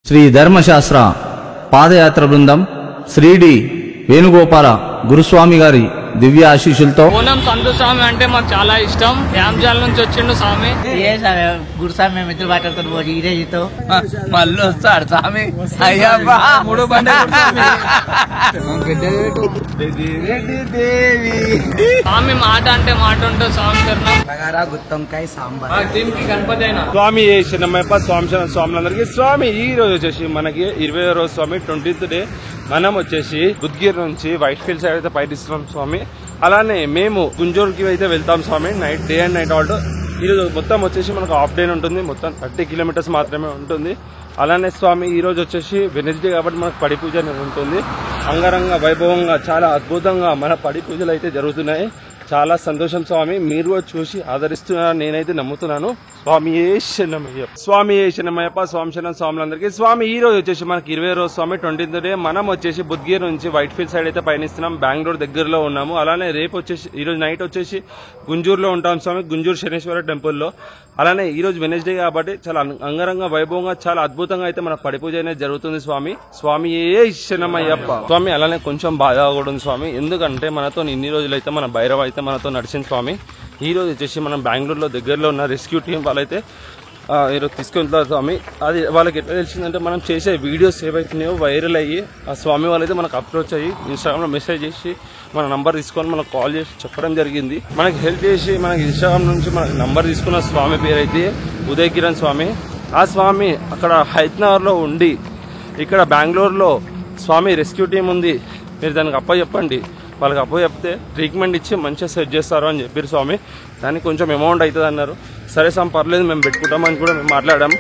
శ్రీ ధర్మశాస్త్ర పాదయాత్ర బృందం శ్రీడి వేణుగోపాల గురుస్వామి గారి దివ్య ఆశీస్సులతో పూనం సంతు స్వామి అంటే మాకు చాలా ఇష్టం. యాంజాల నుంచి వచ్చిండు స్వామి. గురుస్వామి మేము ఇద్దరు మాట్లాడుకుని పోయి ఈరేజీతో మళ్ళీ వస్తాడు స్వామి. అయ్యబ్బా మూడు స్వామి మాట అంటే మాట ఉంటుంది. స్వామి చరణం బగారా గుత్తొంకాయ సాంబార్. దీనికి గణపతి అయినా స్వామి శరణమయ్యప్ప స్వామి స్వాములందరికీ స్వామి. ఈ రోజు వచ్చేసి మనకి 20వ రోజు స్వామి, 20th డే. మనం వచ్చేసి బుద్గిర్ నుంచి వైట్ ఫీల్డ్ సైడ్ అయితే పయనిస్తున్నాం స్వామి. అలానే మేము గుంజూరుకి అయితే వెళ్తాం స్వామి. Night day and night Alto. ఈరోజు మొత్తం వచ్చేసి మనకు హాఫ్ డే ఉంటుంది. మొత్తం 30 కిలోమీటర్స్ మాత్రమే ఉంటుంది. అలానే స్వామి ఈ రోజు వచ్చేసి వెనస్డే కాబట్టి మనకు పడి పూజ ఉంటుంది. అంగరంగ వైభవంగా చాలా అద్భుతంగా మన పడి పూజలు అయితే జరుగుతున్నాయి. చాలా సంతోషం స్వామి. మీరు చూసి ఆదరిస్తున్నారని నేనైతే నమ్ముతున్నాను. స్వామి శరణమయ్యప్ప స్వామి శరణమయ్యప్ప స్వామి శరణం స్వాములందరికీ స్వామి. ఈ రోజు వచ్చేసి మనకి 20వ రోజు స్వామి, 20th డే. మనం వచ్చేసి బుద్గిర్ నుంచి వైట్ ఫీల్డ్ సైడ్ అయితే పయనిస్తున్నాం. బెంగళూరు దగ్గరలో ఉన్నాము. అలానే రేపు వచ్చేసి ఈ రోజు నైట్ వచ్చేసి గుంజూరులో ఉంటాం స్వామి, గుంజూరు శనేశ్వర టెంపుల్లో. అలానే ఈ రోజు వెనస్డే కాబట్టి చాలా అంగరంగ వైభవంగా చాలా అద్భుతంగా అయితే మన పడి పూజ అనేది జరుగుతుంది స్వామి. స్వామి శరణమయ్యప్ప స్వామి. అలానే కొంచెం బాధ కూడా ఉంది స్వామి. ఎందుకంటే మనతో ఇన్ని రోజులు అయితే మన భైరవ అయితే మనతో నడిచింది స్వామి. ఈ రోజు వచ్చేసి మనం బెంగళూరులో దగ్గరలో ఉన్న రెస్క్యూ టీం వాళ్ళైతే ఈరోజు తీసుకెళ్తారు స్వామి. అది వాళ్ళకి ఎట్లా తెలిసిందంటే మనం చేసే వీడియోస్ ఏవైతున్నాయో వైరల్ అయ్యి ఆ స్వామి వాళ్ళైతే మనకు అప్రోచ్ అయ్యి ఇన్స్టాగ్రామ్లో మెసేజ్ చేసి మన నంబర్ తీసుకొని మనకు కాల్ చేసి చెప్పడం జరిగింది. మనకి హెల్ప్ చేసి మనకి ఇన్స్టాగ్రామ్ నుంచి మనకి నంబర్ తీసుకున్న స్వామి పేరు అయితే ఉదయ్ కిరణ్ స్వామి. ఆ స్వామి అక్కడ హైదరాబాద్లో ఉండి ఇక్కడ బెంగళూరులో స్వామి రెస్క్యూ టీం ఉంది, మీరు దానికి చెప్పండి, వాళ్ళకి చెప్తే ట్రీట్మెంట్ ఇచ్చి మంచిగా సెట్ చేస్తారు అని చెప్పారు స్వామి. దానికి కొంచెం అమౌంట్ అవుతుంది అన్నారు. సరే స్వామి పర్లేదు మేము పెట్టుకుంటామని కూడా మేము మాట్లాడాము.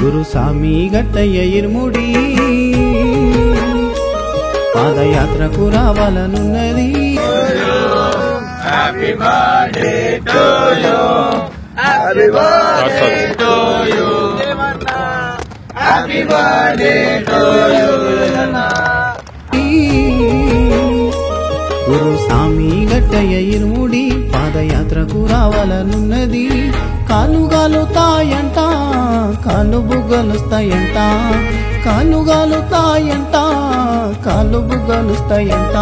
గురుస్వామి గట్టయ్య ఇరుముడి పాదయాత్రకు రావాలనున్నది. గురుస్వామి గట్టయ్య ఇరుముడి పాదయాత్రకు రావాలనున్నది. కాలుగాలుతాయంట, కాళ్ళు బుగ్గలుస్తాయంట, కాలుగాలుతాయంట, కాళ్ళు బుగ్గలుస్తాయంట.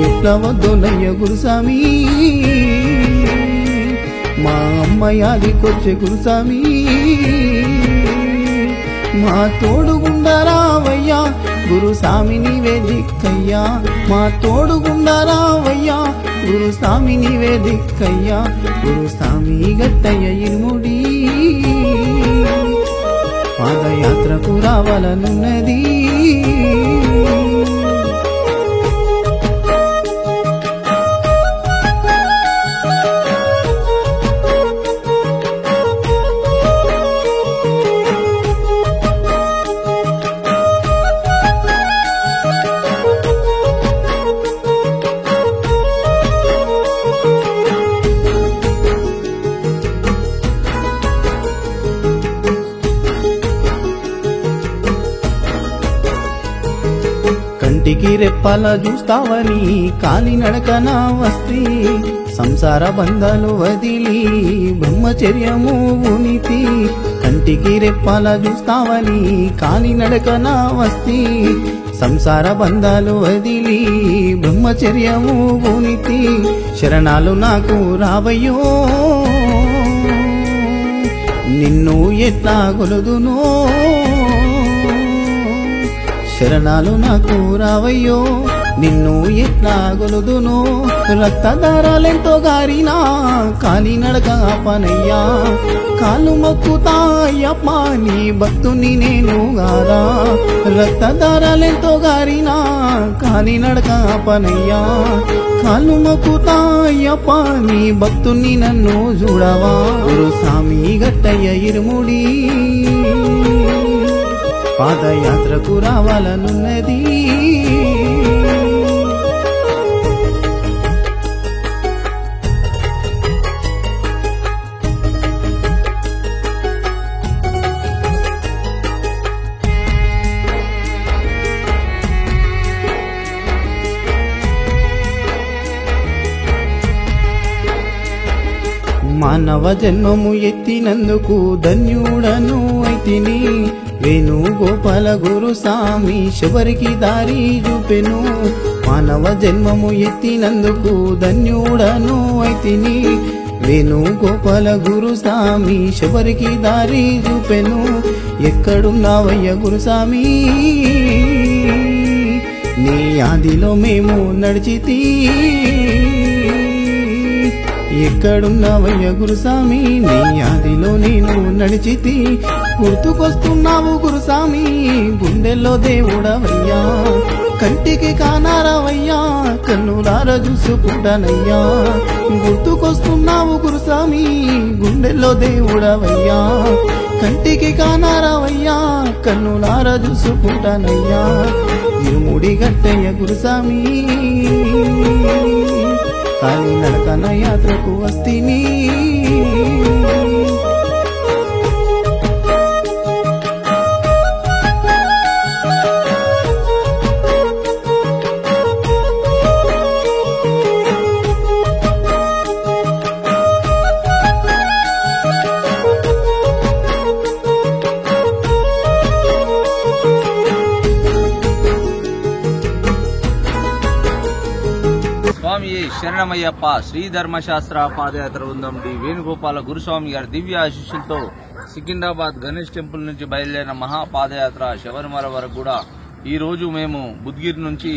ఎట్లా వద్దునయ్య గురుస్వామి, మా అమ్మయాదికొచ్చే గురుస్వామి, మా తోడుగుండరావయ్యా గురుస్వామి నీవే దిక్కయ్యా, మా తోడుగుండరావయ్యా గురుస్వామి నీవే దిక్కయ్యా. గురుస్వామి గట్టయ్య ఇరుముడి పాదయాత్రకు రావాలనున్నది. కంటికి రెప్పల చూస్తావని కాలినడకన వస్తి, సంసార బంధాలు వదిలి బ్రహ్మచర్యము ఉనితి. కంటికి రెప్పల చూస్తావని కాలినడకన వస్తి, సంసార బంధాలు వదిలి బ్రహ్మచర్యము ఉనితి. శరణాలు నాకు రావయ్యో, నిన్ను ఎట్లా గొలుదునో, శరణాలు నాకు రావయ్యో, నిన్ను ఎట్లా గొలుదునో. రక్తధారాలెంతో గారినా కాలినడక పనయ్యా, కాలు మొక్కుతాయప్ప నీ భక్తుని నేను గారా. రక్తధారాలెంతో గారినా కాలినడక పనయ్యా, కాలు మొక్కుతాయప్ప నీ భక్తుని నన్ను చూడవా. గురుస్వామి గట్టయ్య ఇరుముడి పాదయాత్రకు రావాలనున్నది. మానవ జన్మము ఎత్తినందుకు ధన్యుడను అయితిని వేణుగోపాల గురుస్వామి శబరికి దారి చూపెను మానవ జన్మము ఎత్తినందుకు ధన్యుడను అయితిని వేణుగోపాల గురుస్వామి శబరికి దారి చూపెను ఎక్కడున్నావయ్య గురుస్వామి నీ ఆదిలో మేము నడిచితి ఎక్కడున్నావయ్య గురుస్వామి నీ ఆదిలో నేను నడిచితి గుర్తుకొస్తున్నావు గురుస్వామి గుండెల్లో దేవుడవయ్యా కంటికి కానారవయ్యా కన్నులార చూసుకుంటానయ్యా గుర్తుకొస్తున్నావు గురుస్వామి గుండెల్లో దేవుడవయ్యా కంటికి కానారవయ్యా కన్నులార చూసుకుంటానయ్యా ఇరుముడి గట్టయ్య గురుస్వామి కాలి నడకన యాత్రకు వస్తిని స్వామి శరణమయ్యప్ప శ్రీ ధర్మశాస్త్ర పాదయాత్ర బృందం డి వేణుగోపాల గురుస్వామి గారి దివ్య ఆశీస్సులతో సికింద్రాబాద్ గణేష్ టెంపుల్ నుంచి బయలుదేరిన మహాపాదయాత్ర శబరిమల వరకు కూడా ఈ రోజు మేము బుద్గిర్ నుంచి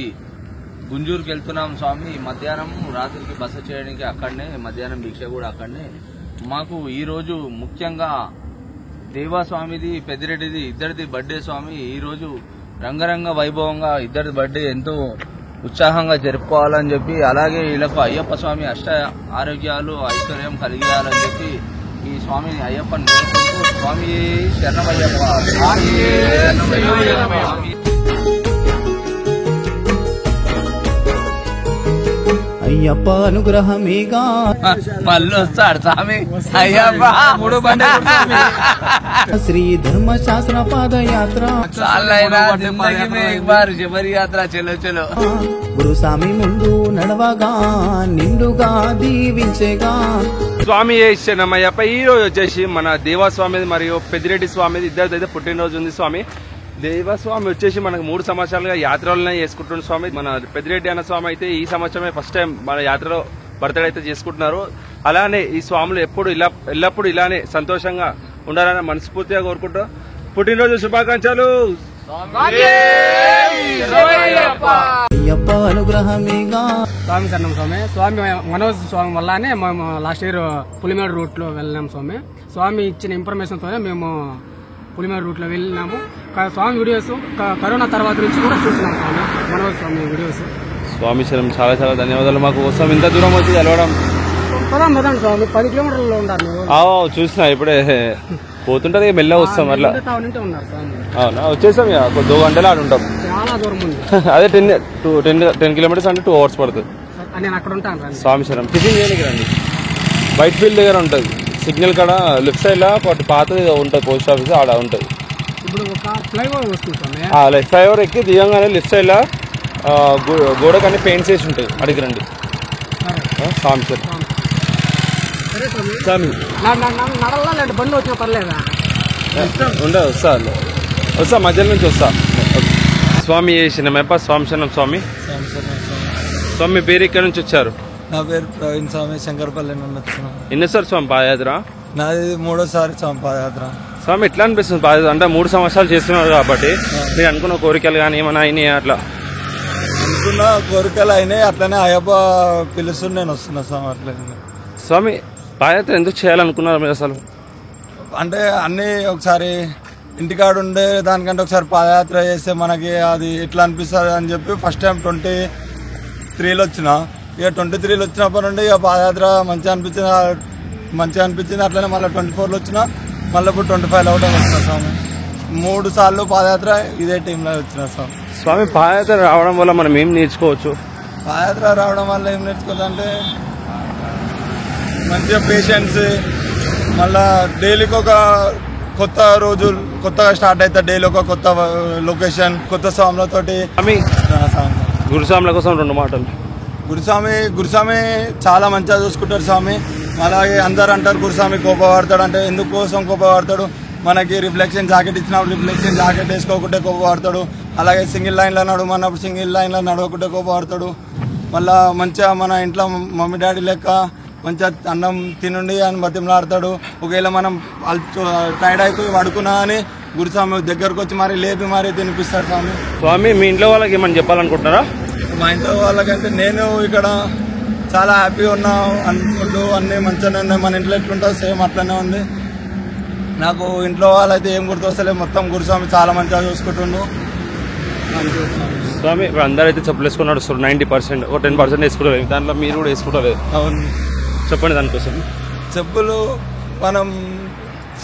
గుంజూరుకి వెళ్తున్నాం స్వామి. మధ్యాహ్నం రాత్రికి బస చేయడానికి అక్కడనే, మధ్యాహ్నం భిక్ష కూడా అక్కడనే. మాకు ఈ రోజు ముఖ్యంగా దేవాస్వామిది పెద్దిరెడ్డిది ఇద్దరిది బర్త్డే స్వామి. ఈ రోజు రంగరంగ వైభవంగా ఇద్దరి బర్త్డే ఎంతో ఉత్సాహంగా జరుపుకోవాలని చెప్పి, అలాగే వీళ్ళకు అయ్యప్ప స్వామి అష్ట ఆరోగ్యాలు ఐశ్వర్యం కలిగేయాలని చెప్పి ఈ స్వామిని అయ్యప్పని కోరుకుంటూ స్వామి శరణమయ్యప్ప అయ్యప్ప అనుగ్రహమేగా మళ్ళీ వస్తాడు స్వామి అయ్యప్ప శ్రీ ధర్మశాస్త్ర పాదయాత్ర శబరి యాత్ర చలో చలో గురుస్వామి ముందు నడవగా నిండుగా దీవించేగా. స్వామి శరణమయ్యప్ప. ఈ రోజు వచ్చేసి మన దేవస్వామిది మరియు పెద్దిరెడ్డి స్వామిది ఇద్దరిదైతే పుట్టినరోజు ఉంది స్వామి. దేవస్వామి వచ్చేసి మనకు 3 సంవత్సరాలుగా యాత్రలనే చేసుకుంటున్న స్వామి. మన పెద్దిరెడ్డి అన్న స్వామి అయితే ఈ సంవత్సరమే ఫస్ట్ టైం మన యాత్రలో బర్త్డే అయితే చేసుకుంటున్నారు. అలానే ఈ స్వాములు ఎల్లప్పుడూ ఇలానే సంతోషంగా ఉండాలని మనస్ఫూర్తిగా కోరుకుంటూ పుట్టినరోజు శుభాకాంక్షలు. అయ్యప్ప అనుగ్రహమేగా. స్వామి శరణం స్వామి. స్వామి మనోజ్ స్వామి వల్లనే మేము లాస్ట్ ఇయర్ పులిమేడు రూట్ లో వెళ్ళినాం స్వామి. స్వామి ఇచ్చిన ఇన్ఫర్మేషన్ తోనే మేము పులిమేడు రూట్ లో వెళ్ళినాము. స్వామి వీడియోస్ కరోనా తర్వాత నుంచి కూడా చూస్తున్నాం స్వామి మనోజ్ స్వామి వీడియోస్. స్వామి శరణం. చాలా చాలా ధన్యవాదాలు. మాకు కోసం ఇంత దూరం వచ్చి తెలవడం. పదండి స్వామి 10 కిలోమీటర్లో ఉన్నారు. చూసినా ఇప్పుడే పోతుంటది మెల్ల వస్తాం అట్లా. ఉన్నారు స్వామి. అవునా వచ్చేసాం ఇక 2 గంటలు ఆడు ఉంటాం. చాలా దూరం ఉంది. అదే 10 కిలోమీటర్స్ అంటే 2 hours పడుతుంది. నేను అక్కడ ఉంటాను. స్వామి శరణం. టిఫిన్ చేయడానికి రండి. వైట్ ఫీల్డ్ దగ్గర ఉంటుంది సిగ్నల్ కాడ లెఫ్ట్ సైడ్ లో పాతది ఉంటుంది పోస్ట్ ఆఫీస్ ఆడ ఉంటుంది. ఇప్పుడు ఒక ఫ్లైఓవర్ వస్తుంది స్వామి. లెఫ్ట్ ఫ్లైఓవర్ ఎక్కి దిగంగానే లెఫ్ట్ సైడ్ లో గోడకన్నీ పెయింట్స్ వేసి ఉంటాయి అడిగి రండి. స్వామి శరణం. స్వామి నడలా లేదంటే బండి వచ్చినా పర్లేదా? ఉండదు వస్తా మధ్యలో నుంచి వస్తా. స్వామి శరణమయ్యప్ప. స్వామి శరణం స్వామి. స్వామి పేరు ఇక్కడ నుంచి వచ్చారు? నా పేరు ప్రవీణ్ స్వామి. శంకరపల్లి నుండి వచ్చినాను. ఎన్నోసారి స్వామి పాదయాత్ర? నాది 3వ స్వామి పాదయాత్ర. స్వామి ఎట్లా అనిపిస్తుంది పాదయాత్ర అంటే 3 సంవత్సరాలు చేస్తున్నారు కాబట్టి మీరు అనుకున్న కోరికలు కానీ ఏమైనా అయినాయి? అట్లా అనుకున్న కోరికలు అయినాయి. అట్లనే అయ్యప్ప పిలుస్తుంది నేను వస్తున్నా స్వామి. అట్లనే స్వామి పాదయాత్ర ఎందుకు చేయాలనుకున్నారు మీరు అసలు? అంటే అన్నీ ఒకసారి ఇంటికాడ ఉండే దానికంటే ఒకసారి పాదయాత్ర చేస్తే మనకి అది ఎట్లా అనిపిస్తుంది అని చెప్పి ఫస్ట్ టైం 23లో వచ్చిన. ఇక 23లో వచ్చినప్పటి నుండి ఇక పాదయాత్ర మంచిగా అనిపించింది. అట్లనే మళ్ళీ 24లో వచ్చిన, మళ్ళీ ఇప్పుడు 25లో ఒకటే వచ్చిన స్వామి. 3 సార్లు పాదయాత్ర ఇదే టీంలో వచ్చిన స్వామి. స్వామి పాదయాత్ర రావడం వల్ల మనం ఏం నేర్చుకోవచ్చు? పాదయాత్ర రావడం వల్ల ఏం నేర్చుకోవచ్చు అంటే మంచిగా పేషెన్స్, మళ్ళా డైలీకి ఒక కొత్త రోజు కొత్తగా స్టార్ట్ అవుతుంది. డైలీ ఒక కొత్త లొకేషన్, కొత్త స్వాములతోటి. గురుస్వాముల కోసం 2 మాటలు. గురుస్వామి చాలా మంచిగా చూసుకుంటారు స్వామి. అలాగే అందరు అంటారు గురుస్వామి కోపపడతాడు అంటే ఎందుకోసం కోపపడతాడు, మనకి రిఫ్లెక్షన్ జాకెట్ ఇచ్చినప్పుడు రిఫ్లెక్షన్ జాకెట్ వేసుకోకుంటే కోపపడతాడు, అలాగే సింగిల్ లైన్లో నడవమన్నప్పుడు సింగిల్ లైన్లో నడవకుంటే కోపపడతాడు. మళ్ళా మంచిగా మన ఇంట్లో మమ్మీ డాడీ లెక్క మంచిగా అన్నం తినుండి అని బతిమలాడతాడు. ఒకవేళ మనం టైర్డ్ అయిపోయి పడుకున్నా అని గురుస్వామి దగ్గరకు వచ్చి మరి లేపి మరీ తినిపిస్తాడు స్వామి. స్వామి మీ ఇంట్లో వాళ్ళకి ఏమని చెప్పాలనుకుంటున్నారా? మా ఇంట్లో వాళ్ళకంటే నేను ఇక్కడ చాలా హ్యాపీగా ఉన్నా అనుకుంటూ అన్నీ మంచిగానే ఉన్నాయి. మన ఇంట్లో ఎట్లుంటుందో సేమ్ అట్లనే ఉంది. నాకు ఇంట్లో వాళ్ళైతే ఏం గుర్తొస్తలేదు, మొత్తం గురుస్వామి చాలా మంచిగా చూసుకుంటుండు. స్వామి ఇప్పుడు అందరూ అయితే చెప్పులు వేసుకుని నడుస్తారు 90%, ఒక 10% వేసుకోలేదు. దాంట్లో మీరు కూడా వేసుకోలేదు. అవును, చెప్పండి దానికోసం. చెప్పులు మనం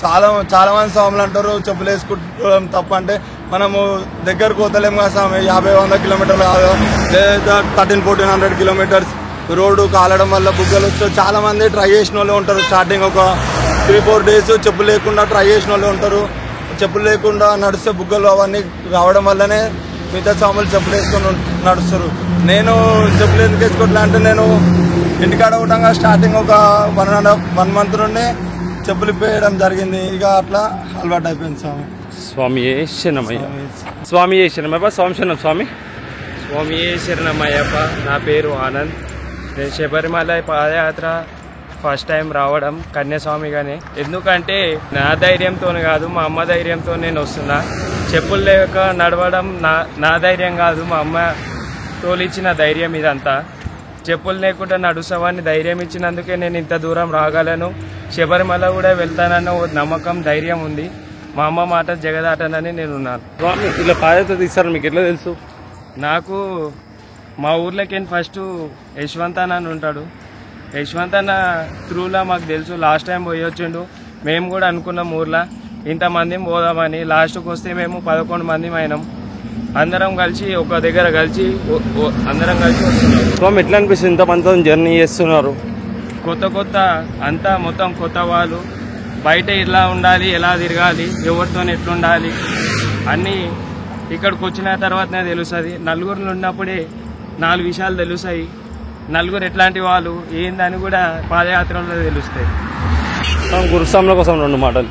చాలా మంది స్వాములు అంటారు చెప్పులు వేసుకుంటాం తప్ప, అంటే మనము దగ్గరకు పోతలేము కదా స్వామి. 50-100 కిలోమీటర్లు కాదు, లేదా 1300-1400 కిలోమీటర్స్ రోడ్డు కాలడం వల్ల బుగ్గలు వస్తే చాలా మంది ట్రై చేసిన వాళ్ళు ఉంటారు. స్టార్టింగ్ ఒక 3-4 డేస్ చెప్పులు లేకుండా ట్రై చేసిన వాళ్ళు ఉంటారు. చెప్పులు లేకుండా నడిస్తే బుగ్గలు అవన్నీ రావడం వల్లనే మిగతా స్వాములు చెప్పులు వేసుకొని నడుస్తారు. నేను చెప్పులు ఎందుకు వేసుకోవట్లే అంటే నేను ఇంటికాడ ఉండగా స్టార్టింగ్ ఒక 1 మంత్ నుండి చెప్పులు ఇప్పేయడం జరిగింది. ఇక అట్లా అలవాటు అయిపోయింది స్వామి. స్వామి ఏ శరణమయ్య, స్వామి ఏ శరణమయ్య, స్వామి శరణం స్వామి. స్వామి ఏ శరణమయ్యప్ప. నా పేరు ఆనంద్. నేను శబరిమల పాదయాత్ర ఫస్ట్ టైం రావడం కన్యాస్వామిగానే. ఎందుకంటే నా ధైర్యంతో కాదు, మా అమ్మ ధైర్యంతో నేను వస్తున్నా. చెప్పులు లేక నడవడం నా ధైర్యం కాదు, మా అమ్మ తోలిచ్చిన ధైర్యం ఇదంతా. చెప్పులు లేకుండా నడుస్తామని ధైర్యం ఇచ్చినందుకే నేను ఇంత దూరం రాగలను. శబరిమల కూడా వెళ్తానన్న ఓ నమ్మకం, ధైర్యం ఉంది. మా అమ్మ మాట జగదాటనని నేను ఉన్నాను. స్వామి ఇలా పాదయాత్ర తీస్తారని మీకు ఎట్లా తెలుసు? నాకు మా ఊర్లోకి ఫస్ట్ యశ్వంత్ అన్న అని ఉంటాడు. యశ్వంత్ అన్న త్రూలా మాకు తెలుసు. లాస్ట్ టైం పోయి వచ్చిండు. మేము కూడా అనుకున్నాం ఊర్లో ఇంతమంది పోదామని. లాస్ట్కి వస్తే మేము 11 మంది అయినాం. అందరం కలిసి ఒక దగ్గర కలిసి అందరం కలిసి వస్తున్నాం. స్వామి ఎట్లా అనిపిస్తుంది ఇంతమంది జర్నీ చేస్తున్నారు? కొత్త అంతా మొత్తం కొత్త వాళ్ళు. బయట ఎలా ఉండాలి, ఎలా తిరగాలి, ఎవరితో ఎట్లుండాలి అన్నీ ఇక్కడికి వచ్చిన తర్వాతనే తెలుస్తుంది. నలుగురు ఉన్నప్పుడే 4 విషయాలు తెలుస్తాయి. నలుగురు ఎట్లాంటి వాళ్ళు ఏందని కూడా పాదయాత్రలో తెలుస్తాయి. గురుస్వాముల కోసం 2 మాటలు.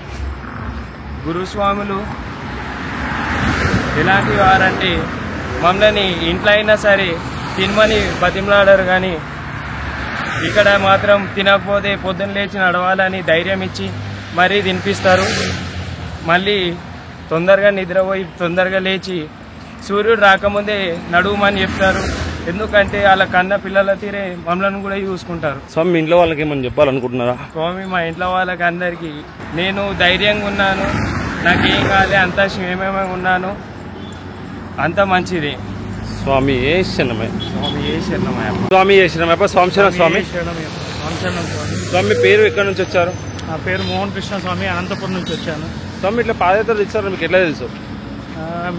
గురుస్వాములు ఎలాంటి వారంటే మమ్మల్ని ఇంట్లో అయినా సరే తినమని బతిమలాడారు, కానీ ఇక్కడ మాత్రం తినకపోతే పొద్దున్న లేచి నడవాలని ధైర్యం ఇచ్చి మరీ తినిపిస్తారు. మళ్ళీ తొందరగా నిద్రపోయి తొందరగా లేచి సూర్యుడు రాకముందే నడువుమని చెప్తారు. ఎందుకంటే వాళ్ళ కన్న పిల్లల తీరే మమ్మల్ని కూడా చూసుకుంటారు. స్వామి ఇంట్లో వాళ్ళకి ఏమని చెప్పాలనుకుంటున్నారా? స్వామి మా ఇంట్లో వాళ్ళకి అందరికీ నేను ధైర్యంగా ఉన్నాను, నాకేం కాలే, అంతా క్షేమమే ఉన్నాను, అంత మంచిది. స్వామి ఏ శరణమయ్య, స్వామి ఏ శరణమయ్యప్ప. స్వామి ఏ శరణమయ్యప్ప, స్వామి శరణం స్వామి. స్వామి పేరు ఎక్కడి నుంచి వచ్చారు? నా పేరు మోహన్ కృష్ణ స్వామి, అనంతపురం నుంచి వచ్చాను. స్వామి ఇట్లా పాదయాత్ర ఇచ్చారు మీకు ఎట్లా తెలుసు?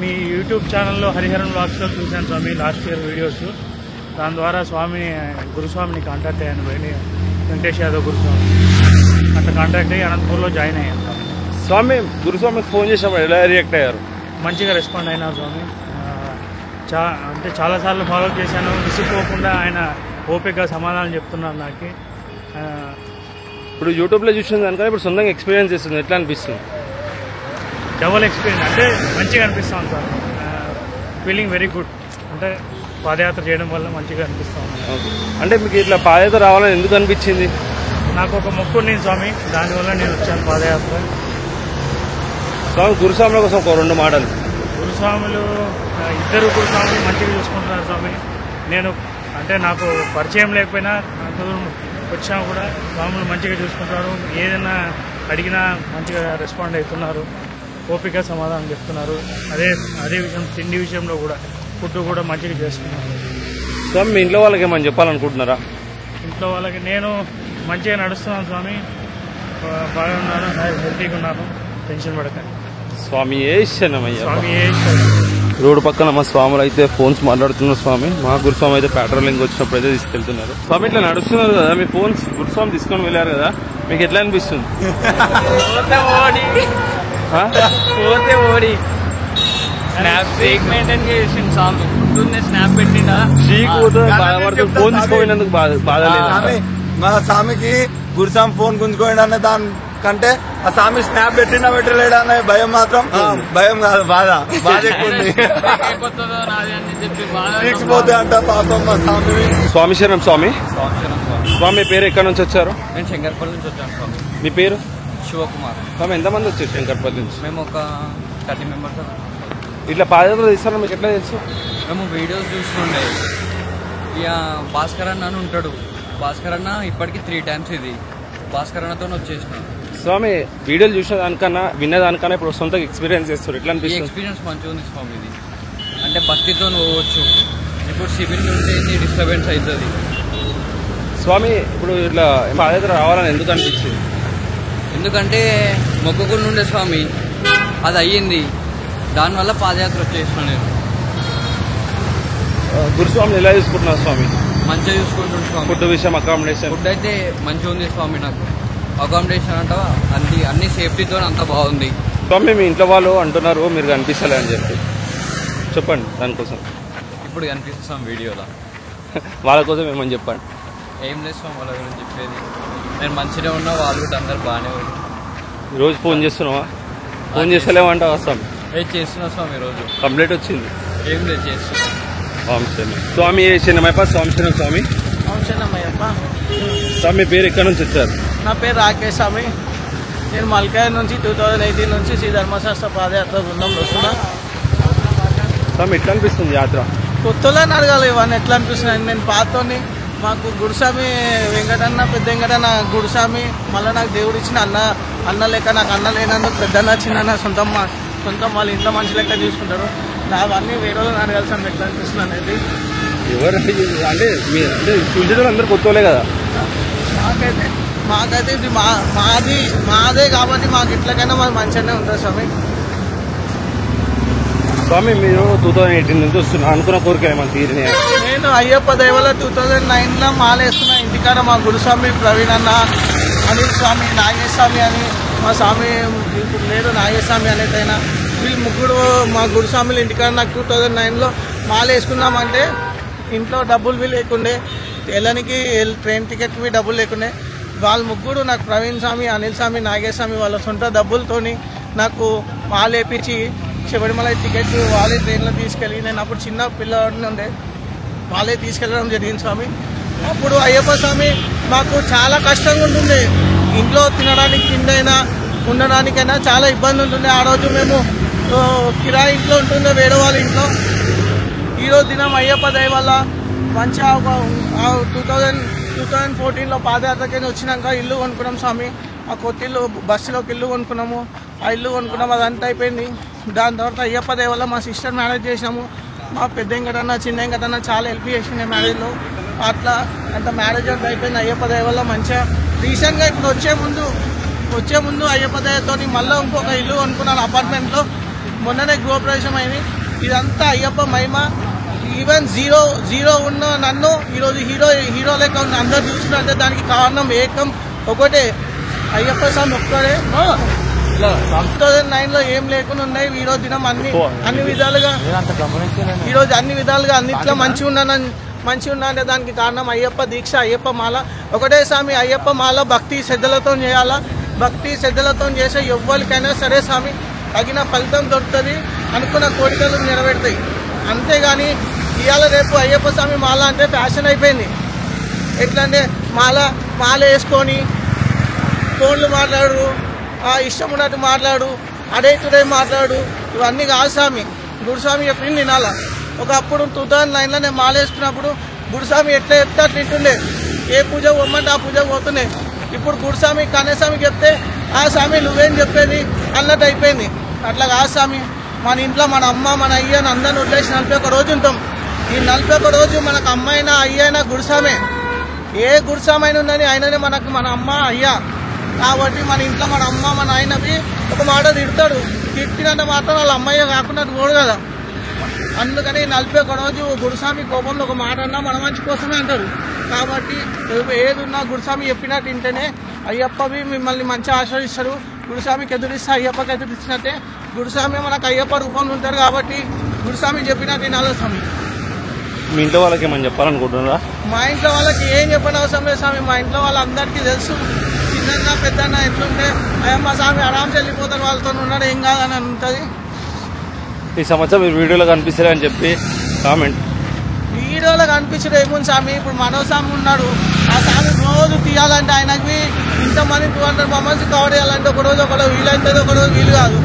మీ యూట్యూబ్ ఛానల్లో హరిహరన్ వ్లాగ్స్లో చూశాను స్వామి లాస్ట్ ఇయర్ వీడియోస్. దాని ద్వారా గురుస్వామిని కాంటాక్ట్ అయ్యాను. వెంకటేష్ యాదవ్ గురుస్వామి అట్లా కాంటాక్ట్ అయ్యి అనంతపూర్లో జాయిన్ అయ్యాను. స్వామి గురుస్వామికి ఫోన్ చేసినప్పుడు ఎలా రియాక్ట్ అయ్యారు? మంచిగా రెస్పాండ్ అయినారు స్వామి. అంటే చాలాసార్లు ఫాలో చేశాను, విసిపోకుండా ఆయన ఓపికగా సమాధానం చెప్తున్నారు నాకు. ఇప్పుడు యూట్యూబ్లో చూసింది దానికన్నా ఇప్పుడు సొంతంగా ఎక్స్పీరియన్స్ చేస్తుంది, ఎట్లా అనిపిస్తుంది? డబల్ ఎక్స్పీరియన్స్, అంటే మంచిగా అనిపిస్తాను సార్. Feeling very good. అంటే పాదయాత్ర చేయడం వల్ల మంచిగా అనిపిస్తాను. అంటే మీకు ఇట్లా పాదయాత్ర రావాలని ఎందుకు అనిపించింది? నాకు ఒక మొక్కు ఉంది స్వామి, దానివల్ల నేను వచ్చాను పాదయాత్ర. స్వామి గురుస్వాముల కోసం ఒక 2 మాటలు. గురుస్వాములు ఇద్దరు గురుస్వాములు మంచిగా చూసుకుంటున్నారు స్వామి. నేను అంటే నాకు పరిచయం లేకపోయినా అంత దూరం వచ్చినా కూడా స్వాములు మంచిగా చూసుకుంటారు. ఏదైనా అడిగినా మంచిగా రెస్పాండ్ అవుతున్నారు, ఓపిక సమాధానం చెప్తున్నారు. అదే విషయం తిండి విషయంలో కూడా ఫుడ్ కూడా మంచిగా చేస్తున్నారు. స్వామి మీ ఇంట్లో వాళ్ళకి ఏమని చెప్పాలనుకుంటున్నారా? ఇంట్లో వాళ్ళకి నేను మంచిగా నడుస్తున్నాను స్వామి, బాగా ఉన్నాను, హెల్తీగా ఉన్నాను, టెన్షన్ పడకండి. స్వామి ఏ శరణమయ్య. స్వామి ఏ రోడ్డు పక్కన మా స్వాములు అయితే ఫోన్స్ మాట్లాడుతున్నారు స్వామి. మా గురుస్వామి అయితే పెట్రోలింగ్ వచ్చినప్పుడు అయితే తీసుకెళ్తున్నారు. స్వామి ఇట్లా నడుస్తున్నారు కదా, మీ ఫోన్స్ గురుస్వామి తీసుకొని వెళ్ళారు కదా, మీకు ఎట్లా అనిపిస్తుంది? పోతే ఓడి స్నాప్ మెయింటైన్ చేసిండు స్వామి. పొద్దున్నే స్నాప్ పెట్టిండా బాధపడుతుంది, ఫోన్ తీసుకోపోయినందుకు బాధ లేదు. మా స్వామికి గురుస్వామి ఫోన్ గుంజుకోండి అనే దానికంటే ఆ స్వామి స్నాప్ పెట్టినా పెట్టలేడు అనే భయం మాత్రం భయం కాదు బాధ ఎక్కువ ఉంది. తీసుకుపోతే అంట పాపం మా స్వామి. స్వామి శరణం స్వామి. స్వామి పేరు ఎక్కడి నుంచి వచ్చారు? నేను శంకర్పల్లి నుంచి వచ్చాను స్వామి. మీ పేరు? శివకుమార్. స్వామి ఎంతమంది వచ్చారు శంకర్పల్లి నుంచి? మేము ఒక 30 మెంబర్స్. ఇట్లా పాదయాత్ర తీస్తారో మీకు ఎట్లా తెలుసు? మేము వీడియోస్ చూస్తుండే. ఇక భాస్కర్ అన్న అని ఉంటాడు. భాస్కర్ అన్న ఇప్పటికి 3 times ఇది భాస్కర్ అన్నతో వచ్చేసిన. స్వామి వీడియోలు చూసిన దానికన్నా విన్నదానికన్నా ఇప్పుడు సొంత ఎక్స్పీరియన్స్ చేస్తారు, ఎట్లా అనిపిస్తుంది? ఎక్స్పీరియన్స్ మంచిగా ఉంది స్వామి. ఇది అంటే భక్తితో పోవచ్చు. ఇప్పుడు సివిల్ నుండి డిస్టర్బెన్స్ అవుతుంది. స్వామి ఇప్పుడు ఇట్లా పాదయాత్ర రావాలని ఎందుకు అనిపించింది? ఎందుకంటే మొక్కుకుని ఉండే స్వామి అది అయ్యింది. దానివల్ల పాదయాత్ర వచ్చేసిన నేను. గురుస్వామిని ఎలా చూసుకుంటున్నారు స్వామి? మంచిగా చూసుకుంటున్నాను స్వామి. ఫుడ్ విషయం, అకామిడేషన్? ఫుడ్ అయితే మంచిగా ఉంది స్వామి. నాకు అకామిడేషన్ అంట అన్ని సేఫ్టీతో అంత బాగుంది స్వామి. మీ ఇంట్లో వాళ్ళు అంటున్నారు మీరు కనిపిస్తలే అని చెప్పి, చెప్పండి దానికోసం. ఇప్పుడు కనిపిస్తాం వీడియోలో. వాళ్ళ కోసం ఏమని చెప్పండి. ఏం లేదు స్వామి వాళ్ళ గురించి చెప్పేది. నేను మంచిగా ఉన్నా, వాళ్ళు కూడా అందరు బాగానే ఉంది. రోజు ఫోన్ చేస్తున్నావా? ఫోన్ చేస్తలేమంట వస్తాం. చేస్తున్నా స్వామి. రోజు కంప్లీట్ వచ్చింది. ఏం లేదు చేస్తున్నా. స్వామి చిన్నమయ్యప్ప. స్వామి చిన్న స్వామి. చిన్నమయ్యప్ప. స్వామి పేరు ఎక్కడి నుంచి వచ్చారు? నా పేరు రాకేష్ స్వామి. నేను మల్కాయ నుంచి 2018 నుంచి శ్రీ ధర్మశాస్త్ర పాదయాత్ర బృందంలో వస్తున్నా. స్వామి ఎట్లా అనిపిస్తుంది యాత్ర? కొత్తలోనే అడగాలి ఇవన్నీ ఎట్లా అనిపిస్తున్నాయి. నేను పాతోని మాకు గురుస్వామి వెంకటన్న, పెద్ద వెంకటన్న గురుస్వామి, మళ్ళీ నాకు దేవుడు ఇచ్చిన అన్న లెక్క. నాకు అన్న లేనందుకు పెద్దన్న చిన్న సొంతం వాళ్ళ ఇంట్లో మనిషి లెక్క చూసుకుంటారు. అవన్నీ వేరే వాళ్ళని అడగాల్సిన ఎట్లా అనిపిస్తుంది అనేది. ఎవరు అంటే చూసేటోళ్ళు అందరు కొత్తలే కదా. మాకైతే ఇది మాదే కాబట్టి మాకు ఇట్లకైనా మాకు మంచిగానే ఉంటుంది స్వామి. స్వామి మీరు 2018 నుంచి వస్తున్నా, అనుకున్న కోరిక ఏమన్నా తీరినాయి? నేను అయ్యప్ప దైవల 2009లో మాలేస్తున్నా. ఇంటికాడ మా గురుస్వామి ప్రవీణ్ అన్న, అనిల్ స్వామి, నాగేశ్వామి అని మా స్వామి ఇప్పుడు లేదు నాగేశ్వామి అనేదైనా, వీళ్ళు ముగ్గురు మా గురుస్వాములు ఇంటికాడ నాకు 2009లో మాలేసుకున్నామంటే ఇంట్లో డబ్బులు లేకుండే, వెళ్ళడానికి ట్రైన్ టికెట్కి డబ్బులు లేకుండే. వాళ్ళ ముగ్గురు నాకు ప్రవీణ్ స్వామి, అనిల్ స్వామి, నాగేశ్వామి వాళ్ళ సొంత డబ్బులతోని నాకు మాలేపించి శబరిమల టికెట్ వాళ్ళే ట్రైన్లో తీసుకెళ్ళి, నేను అప్పుడు చిన్న పిల్లవాడిని ఉండే, వాళ్ళే తీసుకెళ్ళడం జరిగింది స్వామి. అప్పుడు అయ్యప్ప స్వామి మాకు చాలా కష్టంగా ఉంటుండే. ఇంట్లో తినడానికి తిండైనా ఉండడానికైనా చాలా ఇబ్బంది ఉంటుండే. ఆ రోజు మేము కిరాయి ఇంట్లో ఉంటుండే వేరే వాళ్ళ ఇంట్లో. ఈరోజు దినం అయ్యప్ప దయ వల్ల మంచిగా 2014లో పాదయాత్రకైనా వచ్చినాక ఇల్లు కొనుక్కున్నాం స్వామి. ఆ కొత్త ఇల్లు బస్సులోకి ఇల్లు కొనుక్కున్నాము. ఆ ఇల్లు కొనుక్కున్నాం, అదంతా అయిపోయింది. దాని తర్వాత అయ్యప్ప దయ వల్ల మా సిస్టర్ మ్యారేజ్ చేసినాము. మా పెద్ద వెంకటన్న, చిన్న వెంకటన్న చాలా హెల్ప్ చేసిండే మ్యారేజ్లో. అట్లా అంత మ్యారేజ్ అంతా అయిపోయింది అయ్యప్ప దయ వల్ల మంచిగా. రీసెంట్గా ఇప్పుడు వచ్చే ముందు అయ్యప్ప దయతో మళ్ళీ ఇంకొక ఇల్లు కొనుక్కున్నాను అపార్ట్మెంట్లో. మొన్ననే గృహప్రవేశం అయింది. ఇదంతా అయ్యప్ప మహిమ. ఈవెన్ జీరో ఉన్న నన్ను ఈరోజు హీరో లెక్క ఉన్న అందరు చూసినట్టే దానికి కారణం ఒకటే అయ్యప్ప స్వామి ఒక్కడే. 2009లో ఏం లేకుండా ఉన్నాయి. ఈరోజు దినం అన్ని విధాలుగా ఈరోజు అన్ని విధాలుగా అన్నిట్లో మంచిగా ఉన్నానంటే దానికి కారణం అయ్యప్ప దీక్ష, అయ్యప్ప మాల. ఒకటే స్వామి అయ్యప్ప మాల భక్తి శ్రద్ధలతో చేయాలా. భక్తి శ్రద్ధలతో చేసే ఎవ్వరికైనా సరే స్వామి తగిన ఫలితం దొరుకుతుంది, అనుకున్న కోరికలు నెరవేరుతాయి. అంతేగాని ఇవాళ రేపు అయ్యప్ప స్వామి మాల అంటే ఫ్యాషన్ అయిపోయింది. ఎట్లంటే మాల వేసుకొని ఫోన్లు మాట్లాడు, ఇష్టం ఉన్నట్టు మాట్లాడు, అడే టుడే మాట్లాడు, ఇవన్నీ కాదు స్వామి. గురుస్వామి చెప్పింది వినాల. ఒకప్పుడు 2009లో నేను మాల వేసుకున్నప్పుడు గురుస్వామి ఎట్లా చెప్తే అట్లా వింటుండే. ఏ పూజ పోమంటే ఆ పూజ పోతుండే. ఇప్పుడు గురుస్వామి కన్యస్వామికి చెప్తే ఆ స్వామి నువ్వేం చెప్పేది అన్నట్టు అయిపోయింది. అట్లా కాదు స్వామి. మన ఇంట్లో మన అమ్మ, మన అయ్యని అందరిని వదిలేసి 41 రోజు ఉంటాం. ఈ 41 రోజు మనకు అమ్మ అయినా అయ్య అయినా గురుస్వామే. ఏ గురుస్వామి అయినా ఉందని ఆయననే మనకు మన అమ్మ అయ్య. కాబట్టి మన ఇంట్లో మన అమ్మ మన ఆయనవి ఒక మాట తిడతాడు. తిట్టినంత మాత్రం వాళ్ళ అమ్మయ్య కాకుండా పోడు కదా. అందుకని 41 రోజు గురుస్వామి కోపంలో ఒక మాట అన్నా మన మంచి కోసమే అంటారు. కాబట్టి ఏదున్నా గురుస్వామి చెప్పినట్టు వింటేనే అయ్యప్పవి మిమ్మల్ని మంచిగా ఆశ్రయిస్తారు. గురుస్వామికి ఎదురిస్తే అయ్యప్పకి ఎదురిచ్చినట్టే గురుస్వామి మనకు అయ్యప్ప రూపంలో ఉంటారు. కాబట్టి గురుస్వామి చెప్పినట్టు వినాలి స్వామి. మీ ఇంట్లో వాళ్ళకి ఏమని చెప్పాలనుకుంటున్నారా? మా ఇంట్లో వాళ్ళకి ఏం చెప్పని అవసరం లేదు స్వామి. మా ఇంట్లో వాళ్ళందరికీ తెలుసు చిన్న పెద్దన్న ఎట్లుంటే అయ్యమ్మ స్వామి ఆరామ్స్ వెళ్ళిపోతారు, వాళ్ళతో ఉన్నాడు ఏం కాదని ఉంటుంది. ఈ సంవత్సరం మీరు వీడియోలో కనిపిస్తారని చెప్పి కామెంట్. వీడియోలో కనిపించడం ఏముంది స్వామి, ఇప్పుడు మనో స్వామి ఉన్నాడు, ఆ స్వామి రోజు తీయాలంటే ఆయనకి ఇంతమంది 200 మెంబర్స్ కవర్ చేయాలంటే ఒకరోజు వీలవుతుంది, ఒకరోజు వీలు కాదు.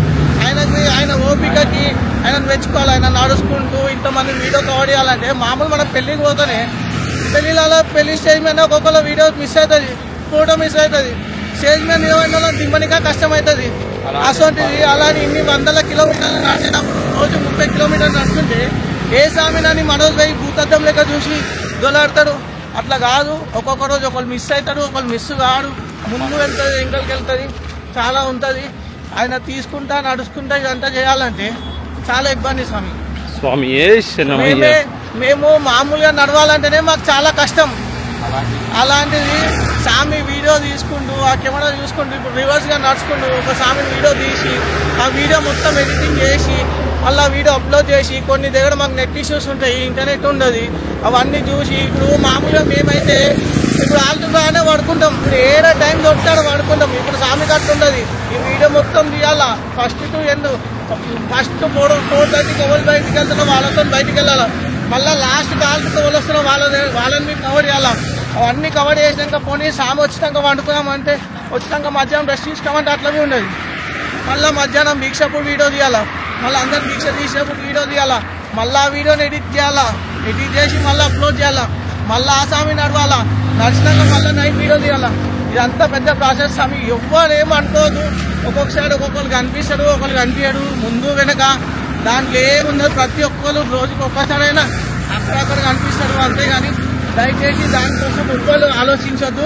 ఆయనకి ఆయన ఓపికకి ఆయన మెచ్చుకోవాలి. ఆయన నడుచుకుంటూ ఇంతమంది వీడియో కవర్ చేయాలంటే మామూలు మనం పెళ్ళికి పోతేనే పెళ్ళిళ్ళలో పెళ్లి స్టేజ్ మీద ఒక్కొక్కరు వీడియో మిస్ అవుతుంది, ఫోటో మిస్ అవుతుంది, స్టేజ్ మీద నిలబడిన దిమ్మనిగా కష్టం అవుతుంది. అసొంటిది అలాని ఇన్ని 100 కిలోమీటర్లు నడిచేటప్పుడు రోజు 30 కిలోమీటర్లు నడుస్తుంటే ఏ స్వామినని మనోజ్ పోయి భూతద్దం లెక్క చూసి దొలాడతాడు. అట్లా కాదు, ఒక్కొక్క రోజు ఒకళ్ళు మిస్ అవుతాడు, ఒకళ్ళు మిస్ కాడు, ముందు వెళ్తుంది, వెంకలకి వెళ్తుంది, చాలా ఉంటుంది. ఆయన తీసుకుంటా నడుచుకుంటా ఇదంతా చేయాలంటే చాలా ఇబ్బంది స్వామి. మేము మామూలుగా నడవాలంటేనే మాకు చాలా కష్టం. అలాంటిది స్వామి వీడియో తీసుకుంటూ ఆ కెమెరా చూసుకుంటూ ఇప్పుడు రివర్స్గా నడుచుకుంటూ ఒక స్వామి వీడియో తీసి ఆ వీడియో మొత్తం ఎడిటింగ్ చేసి మళ్ళీ వీడియో అప్లోడ్ చేసి కొన్ని దగ్గర మాకు నెట్ ఇష్యూస్ ఉంటాయి, ఇంటర్నెట్ ఉండదు, అవన్నీ చూసి ఇప్పుడు మామూలుగా మేమైతే ఇప్పుడు ఆల్టుగానే పడుకుంటాం, ఇప్పుడు ఏదో టైం దొరుకుతాడో పడుకుంటాం. ఇప్పుడు స్వామి కట్టు ఉండదు, ఈ వీడియో మొత్తం తీయాలా ఫస్ట్ టు ఎండ్. ఫస్ట్ 4:30కి ఎవరు బయటికి వెళ్తున్నా వాళ్ళతో బయటికి వెళ్ళాలా, మళ్ళీ లాస్ట్ కాల్తో ఎవరు వస్తున్నా వాళ్ళని మీరు కవర్ చేయాలా. అవన్నీ కవర్ చేసినాక పోనీ స్వామి వచ్చినాక వండుకున్నామంటే వచ్చినాక మధ్యాహ్నం రెస్ట్ తీసుకోమంటే అట్లనే ఉండదు. మళ్ళీ మధ్యాహ్నం దీక్షప్పుడు వీడియో తీయాలా, మళ్ళీ అందరు దీక్ష తీసినప్పుడు వీడియో తీయాలా, మళ్ళీ ఆ వీడియోని ఎడిట్ చేయాలా, ఎడిట్ చేసి మళ్ళీ అప్లోడ్ చేయాలా, మళ్ళీ ఆ స్వామి నడవాలా, నడిచినాక మళ్ళీ నైట్ వీడియో తీయాలా. ఇదంతా పెద్ద ప్రాసెస్ స్వామి. ఎవ్వరు ఏమనుకోదు, ఒక్కొక్కసారి ఒక్కొక్కరు కనిపిస్తాడు, ఒకరు కనిపించాడు, ముందు వెనక దాంట్లో ఏముండదు. ప్రతి ఒక్కరు రోజుకి ఒక్కసారైనా అక్కడక్కడ కనిపిస్తాడు, అంతేగాని దయచేసి దానికోసం ఎవ్వరు ఆలోచించొద్దు.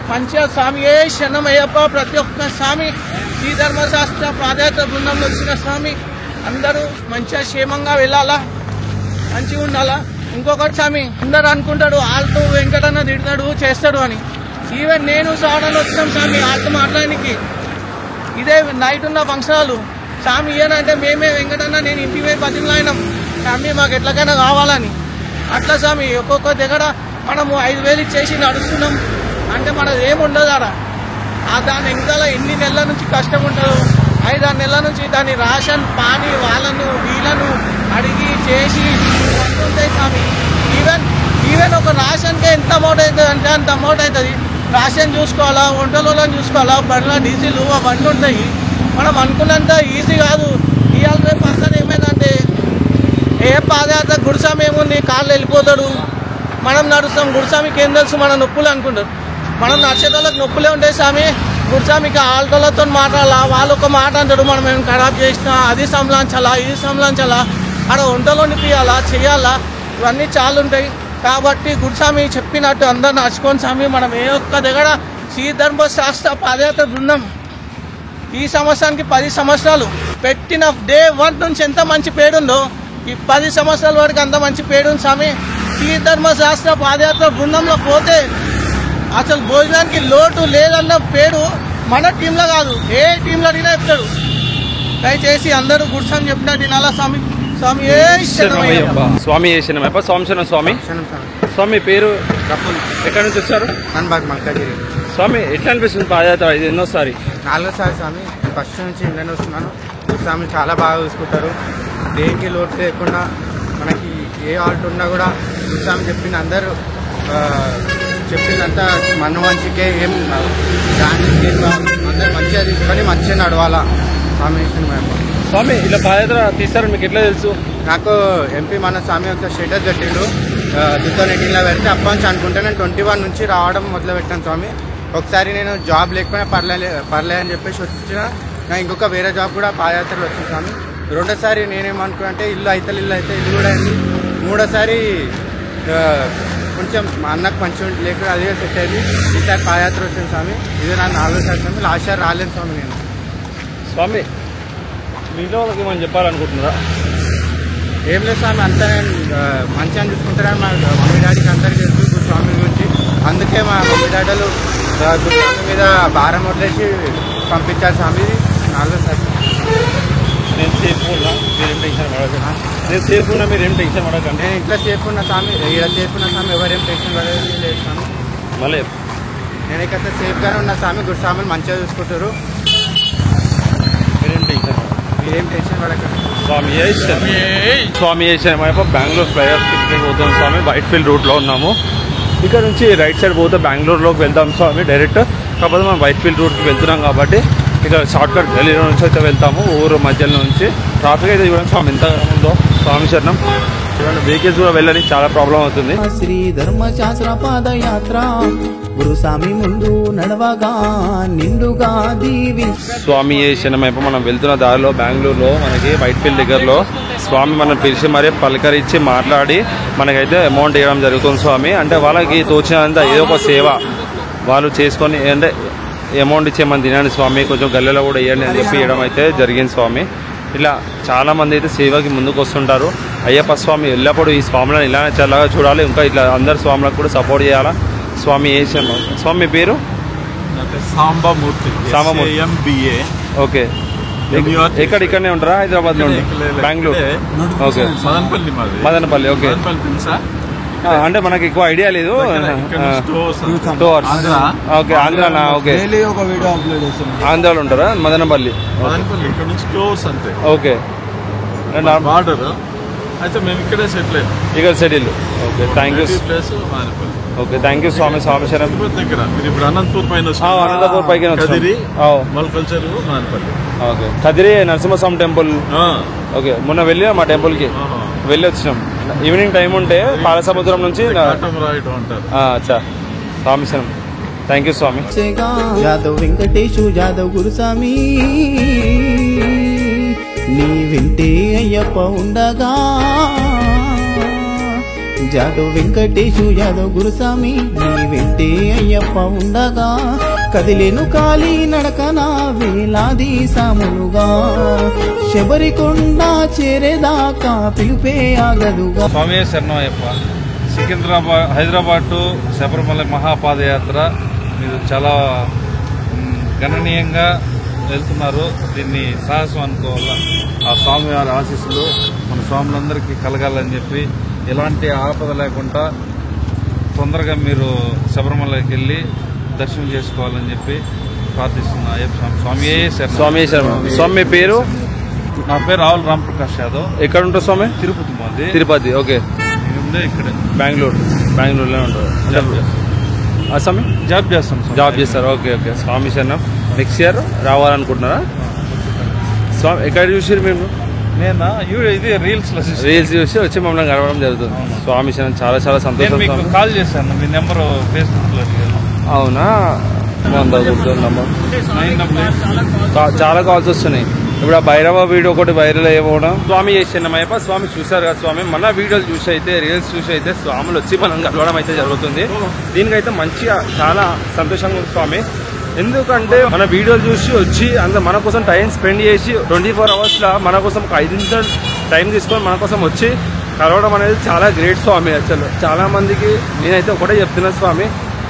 మంచిగా స్వామి ఏ శరణం అయ్యప్ప. ప్రతి ఒక్క స్వామి శ్రీ ధర్మశాస్త్ర పాదయాత్ర బృందంలో వచ్చిన స్వామి అందరూ మంచిగా క్షేమంగా వెళ్ళాలా, మంచిగా ఉండాలా. ఇంకొకటి స్వామి అందరు అనుకుంటాడు ఆల్తో వెంకటన్న తిడతాడు చేస్తాడు అని. ఈవెన్ నేను సాడని వచ్చినాం స్వామి ఆల్తో మాట్లాడానికి, ఇదే నైట్ ఉన్న ఫంక్షనాలు స్వామి ఇయ్యనంటే మేమే వెంకటన్న నేను ఇంటికి పోయి బతిమలాడినాం స్వామి మాకు ఎట్లకైనా కావాలని. అట్లా స్వామి ఒక్కొక్క దగ్గర మనము 5,000 ఇచ్చేసి నడుస్తున్నాం అంటే మనది ఏముండదు ఆడ. దాని ఇంకా ఎన్ని నెలల నుంచి కష్టం ఉంటుందో, 5-6 నెలల నుంచి దాని రేషన్ పాని వాళ్ళను వీళ్ళను అడిగి చేసి ఉంటాయి స్వామి. ఈవెన్ ఒక రేషన్కే ఎంత అమౌంట్ అవుతుంది అంటే అంత అమౌంట్ అవుతుంది. రేషన్ చూసుకోవాలా, వంటలను చూసుకోవాలా, బండ్ల డీజిల్ అవన్నీ ఉంటాయి. మనం అనుకున్నంత ఈజీ కాదు. ఇవాళ రేపు అసలు ఏమైందంటే ఏ పాదయాత్ర గురుస్వామి ఏముంది కాళ్ళు వెళ్ళిపోతాడు, మనం నడుస్తాం, గురుస్వామికి ఏం తెలుసు మన నొప్పులు అనుకుంటారు. మనం నడిచేటోళ్ళకి నొప్పులే ఉంటాయి స్వామి. గురుస్వామికి ఆల్టోలతో మాట్లాడాలా, వాళ్ళు ఒక మాట అంటాడు, మనం ఏం ఖరాబ్ చేసినా అది సంలాంచాలా ఇది సంలాంచాలా, అక్కడ వంటలో నిపియాలా చేయాలా, ఇవన్నీ చాలా ఉంటాయి. కాబట్టి గురుస్వామి చెప్పినట్టు అందరు నడుచుకొని స్వామి మనం ఏ ఒక్క దగ్గర శ్రీ ధర్మశాస్త్ర పాదయాత్ర బృందం ఈ సంవత్సరానికి 10 సంవత్సరాలు పెట్టిన డే 1 నుంచి ఎంత మంచి పేరుందో ఈ 10 సంవత్సరాల వరకు అంత మంచి పేరుంది స్వామి. శ్రీ ధర్మశాస్త్ర పాదయాత్ర బృందంలో పోతే అసలు భోజనానికి లోటు లేదన్న పేరు మన టీంలో కాదు, ఏ టీంలో అడిగినా చెప్తాడు. దయచేసి అందరూ గురుస్వామి చెప్పినట్టు వినాలా స్వామి. స్వామి ఏ శరణమయ్యప్ప. స్వామి ఏ శరణమయ్యప్ప. స్వామి స్వామి స్వామి పేరు ఎక్కడి నుంచి వచ్చారు? మల్కాజిరి. స్వామి ఎట్లా అనిపిస్తుంది పాదయాత్ర? ఇది ఎన్నోసారి? 4సారి స్వామి. ఫస్ట్ నుంచి ఇండియన్ వస్తున్నాను. స్వామి చాలా బాగా చూసుకుంటారు, దేనికి లోటు లేకుండా మనకి ఏ ఆల్ట్ ఉన్నా కూడా స్వామి చెప్పిన అందరూ చెప్పిందంతా మన మంచికే, ఏం దానికి అందరు మంచిగా తీసుకొని మంచిగా నడవాలా. స్వామి స్వామి ఇలా పాదయాత్ర తీస్తారని మీకు ఎట్లా తెలుసు? నాకు ఎంపీ మన స్వామి ఒక స్టేటస్ పెట్టిండు 2018లో పెడితే అప్పటి నుంచి అనుకుంటే నేను 21 నుంచి రావడం మొదలు పెట్టాను స్వామి. ఒకసారి నేను జాబ్ లేకపోయినా పర్లే అని చెప్పేసి వచ్చిన, నాకు ఇంకొక వేరే జాబ్ కూడా పాదయాత్రలో వచ్చింది స్వామి. రెండోసారి నేనేమనుకున్నా ఇల్లు అయితే ఇల్లు కూడా అయింది. మూడోసారి కొంచెం మా అన్నకు మంచిగా లేకుండా అదే సెట్ అయింది. ఈసారి పాదయాత్ర వచ్చింది స్వామి. ఇది నా 4సారి స్వామి. లాస్ట్ ఇయర్ రాలేను స్వామి నేను. స్వామి మీలో వాళ్ళకి ఏమని చెప్పాలనుకుంటున్నారా? ఏం లేదు స్వామి, అంతా నేను మంచిగా చూసుకుంటారని మా మమ్మీ డాడీకి అందరికీ తెలుసు స్వామి గురించి. అందుకే మా మమ్మీ డాడీలు గురుస్వామి మీద భారం వదిలేసి పంపించారు స్వామి. 4సారి. నేను సేఫ్ ఉన్నా, మీరేం టెన్షన్ పడకండి. నేను ఇట్లా సేఫ్ ఉన్నా స్వామి, ఇలా సేఫ్ ఉన్నా స్వామి, ఎవరేం టెన్షన్ పడేది లేదు స్వామి. మళ్ళీ నేనైతే సేఫ్గానే ఉన్నా స్వామి. గురుస్వాములు మంచిగా చూసుకుంటారు. మీరేం టెన్షన్ పడకండి. స్వామి బెంగళూరు ఫ్లైఓవర్ పోతాం స్వామి. వైట్ ఫీల్డ్ రూట్లో ఉన్నాము. ఇక్కడ నుంచి రైట్ సైడ్ పోతే బెంగళూరులోకి వెళ్తాం స్వామి డైరెక్ట్. కాకపోతే మనం వైట్ ఫీల్డ్ రూట్కి వెళ్తున్నాం కాబట్టి ఇక్కడ షార్ట్ కట్ గల్లీలో నుంచి అయితే వెళ్తాము. ఊరు మధ్యలో నుంచి ట్రాఫిక్ అయితే చూడండి స్వామి ఎంత ఉందో. స్వామి శరణం. చూడండి వెహికల్స్ కూడా వెళ్ళని చాలా ప్రాబ్లం అవుతుంది. శ్రీ ధర్మశాస్త్ర పాదయాత్ర గురుస్వామి ముందు నడవగా నిండుగా స్వామి శరణం. మనం వెళ్తున్న దారిలో బెంగళూరులో మనకి వైట్ ఫీల్డ్ దగ్గరలో స్వామి మనం పిలిచి మరీ పలకరించి మాట్లాడి మనకైతే అమౌంట్ ఇవ్వడం జరుగుతుంది స్వామి. అంటే వాళ్ళకి తోచినంత ఏదో ఒక సేవ వాళ్ళు చేసుకొని అంటే అమౌంట్ ఇచ్చేమని తినండి స్వామి, కొంచెం గల్లెలో కూడా ఇవ్వండి అని చెప్పి ఇవ్వడం అయితే జరిగింది స్వామి. ఇలా చాలామంది అయితే సేవకి ముందుకు వస్తుంటారు. అయ్యప్ప స్వామి ఎల్లప్పుడూ ఈ స్వాములను ఇలానే చల్లగా చూడాలి. ఇంకా ఇట్లా అందరు స్వాములకు కూడా సపోర్ట్ చేయాలా. స్వామి స్వామి మీ పేరు? సాంబమూర్తి. ఓకే. ఇక్కడనే ఉంటారా? హైదరాబాద్ లో బెంగళూరు? ఓకే. మదనపల్లి. ఓకే. అంటే మనకి ఎక్కువ ఐడియా లేదు. ఓకే. ఆంధ్రానా? ఓకే. ఆంధ్రాలో ఉంటారా? మదనపల్లి. ఓకే. బార్డర్ అయితే మేము ఇక్కడే సెటిల్ అయ్యాం. ఇక్కడ settle. Okay. Thank you. Okay. Thank you స్వామి. స్వామి శరణం. ఇప్పుడు అనంతపూర్ పైన అనంతపూర్ పైకి okay. Kadiri Narasimhaswamy temple. Okay. మొన్న వెళ్ళి మా టెంపుల్ కి వెళ్ళి వచ్చినాం. ఈవినింగ్ టైం ఉంటే పాలసముద్రం నుంచి. అచ్చా. స్వామి శరణం. థ్యాంక్ యూ స్వామి. జాదవ్ వెంకటేశు జాదవ్ గురుస్వామి నీ వింటే అయ్యప్ప ఉండగా. జాదవ్ వెంకటేశు యాదవ్ గురుస్వామి నీ వింటే అయ్యప్ప ఉండగా. కదిలేను కాలి నడకనా వేలాది సాములుగా. శబరికొండ చేరేదాకా పిలుపే ఆగదుగా. స్వామి శరణం అయ్యప్ప. సికింద్రాబాద్ హైదరాబాద్ టు శబరిమల మహాపాదయాత్ర మీరు చాలా గణనీయంగా వెళ్తున్నారు. దీన్ని సాహసం అనుకోవాలా. ఆ స్వామివారి ఆశీస్సులు మన స్వాములందరికీ కలగాలని చెప్పి ఎలాంటి ఆపద లేకుండా తొందరగా మీరు శబరిమలకి వెళ్ళి దర్శనం చేసుకోవాలని చెప్పి ప్రార్థిస్తున్నా. అయ్యప్ప స్వామి. స్వామి స్వామి మీ పేరు? నా పేరు రావుల రామప్రకాష్ యాదవ్. ఎక్కడ ఉంటారు స్వామి? తిరుపతి. మాది తిరుపతి. ఓకే. ఇక్కడ బెంగళూరులో ఉంటారు స్వామి? జాబ్ చేస్తారు. ఓకే. ఓకే. స్వామి శరణం. నెక్స్ట్ ఇయర్ రావాలనుకుంటున్నారా స్వామి? ఎక్కడ చూసారు మేము? నేను ఇది రీల్స్ చూసి వచ్చి మమ్మల్ని కలవడం జరుగుతుంది. స్వామి శరణం. చాలా చాలా సంతోషం. కాల్ చేశాను. మీ నెంబర్ ఫేస్బుక్ లో. అవునా? చాలా కాల్స్ వస్తున్నాయి. ఇప్పుడు ఆ భైరవ వీడియో ఒకటి వైరల్ అయ్యడం. స్వామి చేసినమయ్యప్ప. స్వామి చూసారు కదా స్వామి. మన వీడియోలు చూసి అయితే రీల్స్ చూసి అయితే స్వాములు వచ్చి మనం కలవడం అయితే జరుగుతుంది. దీనికైతే మంచిగా చాలా సంతోషంగా ఉంది స్వామి. ఎందుకంటే మన వీడియోలు చూసి వచ్చి మన కోసం టైం స్పెండ్ చేసి 24 hours మన కోసం ఒక 5 నిమిషాలు టైం తీసుకొని మన కోసం వచ్చి కలవడం అనేది చాలా గ్రేట్ స్వామి. అసలు చాలా మందికి నేనైతే ఒకటే చెప్తున్నాను స్వామి,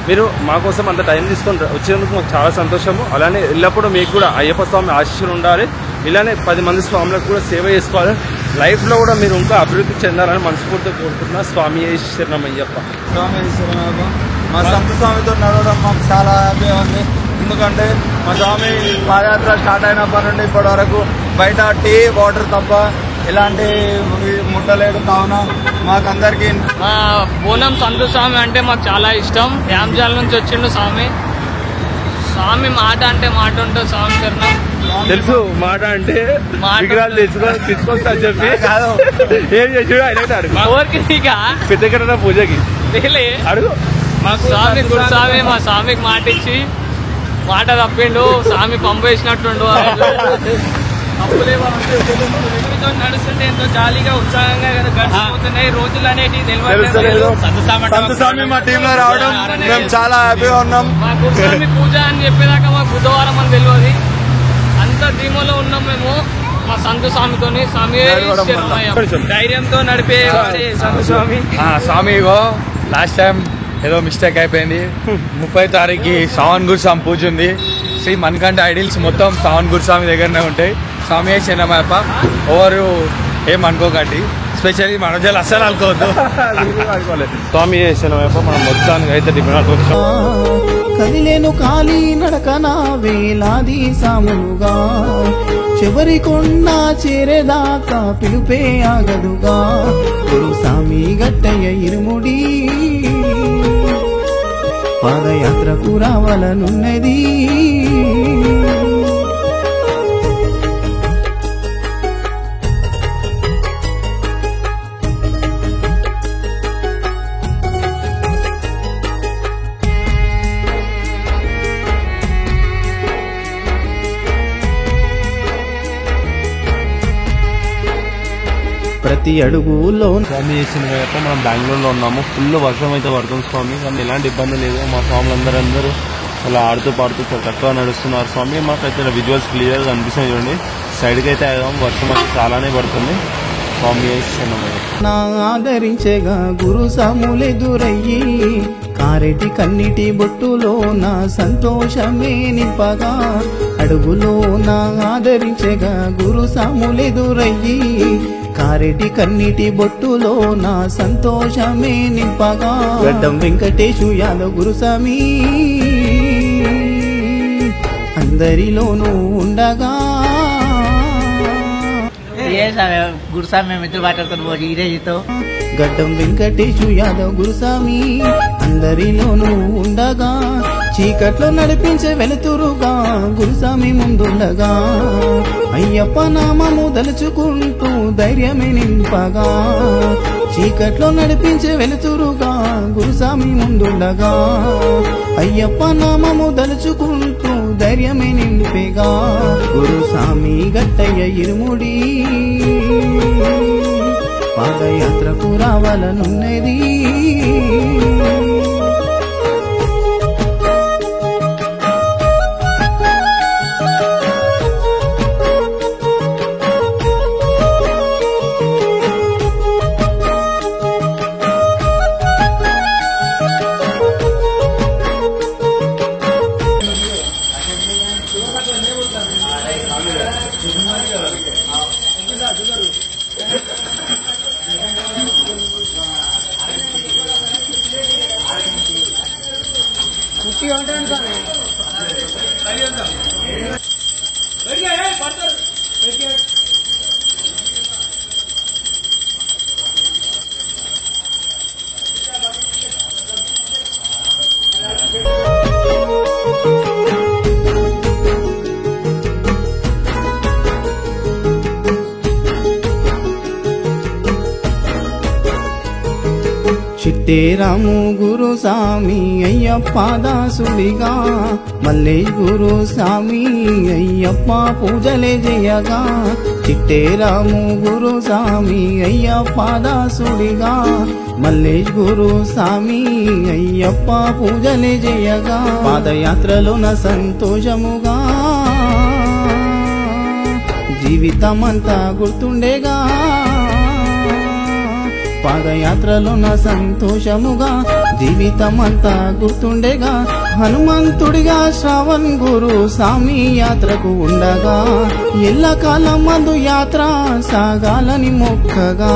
మీరు మా కోసం అంత టైం తీసుకొని వచ్చేందుకు మాకు చాలా సంతోషము. అలానే ఎల్లప్పుడూ మీకు కూడా అయ్యప్ప స్వామి ఆశీస్సులు ఉండాలి. ఇలానే 10 మంది స్వాములకు కూడా సేవ చేసుకోవాలి. లైఫ్లో కూడా మీరు ఇంకా అభివృద్ధి చెందాలని మనస్ఫూర్తిగా కోరుకుంటున్నా. స్వామి శరణం అయ్యప్ప. స్వామి శరణం. మా సంత స్వామితో నడవడం మాకు చాలా హ్యాపీగా ఉంది. ఎందుకంటే మా స్వామి పాదయాత్ర స్టార్ట్ అయినప్పటి నుండి ఇప్పటి వరకు బయట టీ వాటర్ తప్ప ఎలాంటి ముట్టలేదు. కావున మాకందరికి మా బోనం సంతు స్వామి అంటే మాకు చాలా ఇష్టం. యాంజాల నుంచి వచ్చిండు స్వామి. స్వామి మాట అంటే మాట ఉంటుంది. స్వామి శరణం. తెలుసు మాట అంటే విగ్రహాలు తీసుకొస్తా అని చెప్పి ఏం చేసి పెద్ద పూజకి అడుగు. మా స్వామి గురుస్వామి మా స్వామికి మాట ఇచ్చి మాట తప్పిండు. స్వామి పంపేసినట్టుండు. నడుస్తుంటే ఎంతో జాలీగా ఉత్సాహంగా గడిచిపోతున్నాయి రోజులు అనేటివి తెలియదు. స్వామి మా టీమ్ లో రావడం మేము చాలా హ్యాపీగా ఉన్నాం. మా గురుస్వామి పూజ అని చెప్పేదాకా మాకు బుధవారం అని తెలియదు. అంత ధీమలో ఉన్నాం మేము మా సంతు స్వామితోని. స్వామి ధైర్యంతో నడిపే సంతు స్వామి. స్వామి లాస్ట్ టైం ఏదో మిస్టేక్ అయిపోయింది. 30వ తారీఖు శ్రావణ్ గురుస్వామి పూజ ఉంది. శ్రీ మణికంఠ ఐడిల్స్ మొత్తం శ్రావణ్ గురుస్వామి దగ్గరనే ఉంటాయి. స్వామి శరణమయ్యప్ప. ఎవరు ఏమనుకోకండి. స్పెషల్లీ మనోజాలు అస్సలు అనుకోవద్దు. స్వామి శరణమయ్యప్ప. మనం మొత్తానికి అయితే డిపెండ్ కదిలేను కాలి నడకన వేలాది సాములుగా చివరికొండ చేరేదాకా పిలుపే ఆగదుగా గురుస్వామి గట్టయ్య ఇరుముడి పాదయాత్రకు రావాలనున్నది. ప్రతి అడుగులో స్వామి చేసిన మనం బెంగళూరులో ఉన్నాము. ఫుల్ వర్షం అయితే పడుతుంది స్వామి, కానీ ఎలాంటి ఇబ్బంది లేదు. మా స్వాములందరూ అలా ఆడుతూ పాడుతూ చాలా చక్కగా నడుస్తున్నారు స్వామి. మాకైతే విజువల్స్ క్లియర్గా కనిపిస్తాయి చూడండి. సైడ్కి అయితే వర్షం అయితే చాలానే పడుతుంది. స్వామి నా ఆదరించగా గురు సాములెదురయ్యి కారెటి కన్నిటి బొట్టులో నా సంతోషమే నింపగా అడుగులో నా ఆదరించగా గురు సాములెదురయ్యి కారెటి కన్నిటి బొట్టులో నా సంతోషమే నింపగా గడ్డం వెంకటేశు యాదవ్ గురుస్వామి అందరిలోనూ ఉండగా గురుస్వామి మిత్రులు మాట్లాడుకుని ఈరేజితో గడ్డం వెంకటేశు యాదవ్ గురుస్వామి అందరిలోనూ ఉండగా చీకట్లో నడిపించే వెలుతురుగా గురుస్వామి ముందుండగా అయ్యప్ప నామము దలుచుకుంటూ ధైర్యమే నింపగా చీకట్లో నడిపించే వెలుతురుగా గురుస్వామి ముందుండగా అయ్యప్ప నామము దలుచుకుంటూ ధైర్యమే నింపేగా గురుస్వామి గట్టయ్య ఇరుముడి పాదయాత్రకు రావాలనున్నది. చిట్టేరాము గురుస్వామి అయ్యప్ప దాసుడిగా మల్లేష్ గురుస్వామి అయ్యప్ప పూజలే చేయగా చిట్టేరాము గురుస్వామి అయ్యప్ప దాసుడిగా మల్లేష్ గురుస్వామి అయ్యప్ప పూజలే చేయగా పాదయాత్రలోన సంతోషముగా జీవితమంతా గుర్తుండేగా పాదయాత్రలోన సంతోషముగా జీవితమంతా గుర్తుండేగా హనుమంతుడిగా శ్రావణ్ గురు స్వామి యాత్రకు ఉండగా ఎల్లకాలం మందు యాత్ర సాగాలని మొక్కగా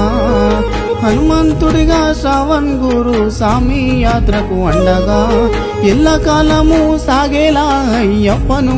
హనుమంతుడిగా శ్రావణ్ గురు స్వామి యాత్రకు ఉండగా ఎల్లకాలము సాగేలా అయ్యప్పను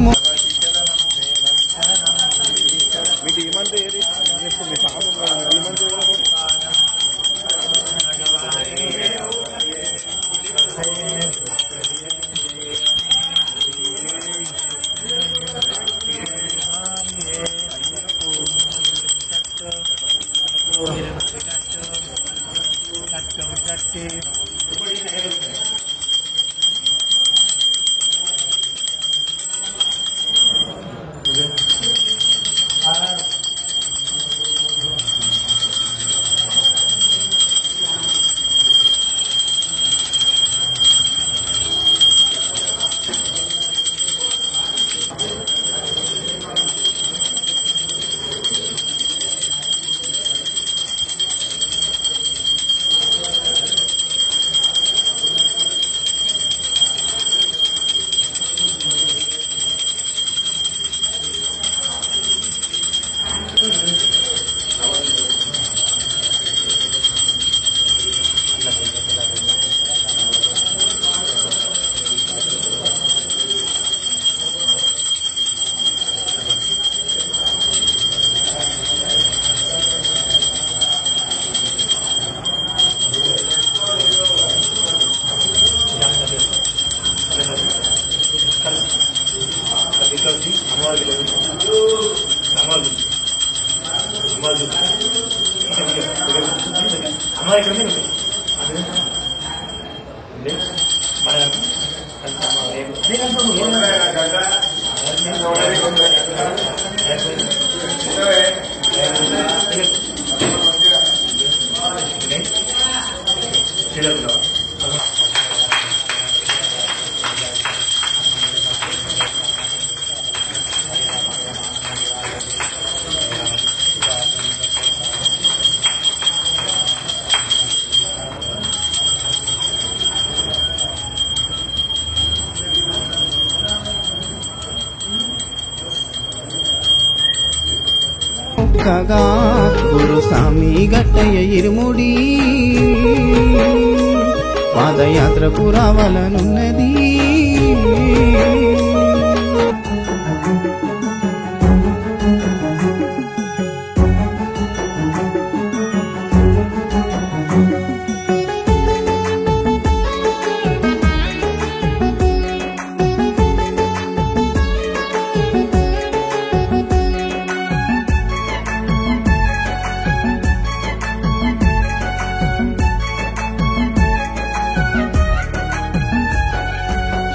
కగా గురుస్వామి గట్టయ్య ఇరుముడి పాదయాత్రకు రావాలనున్నది.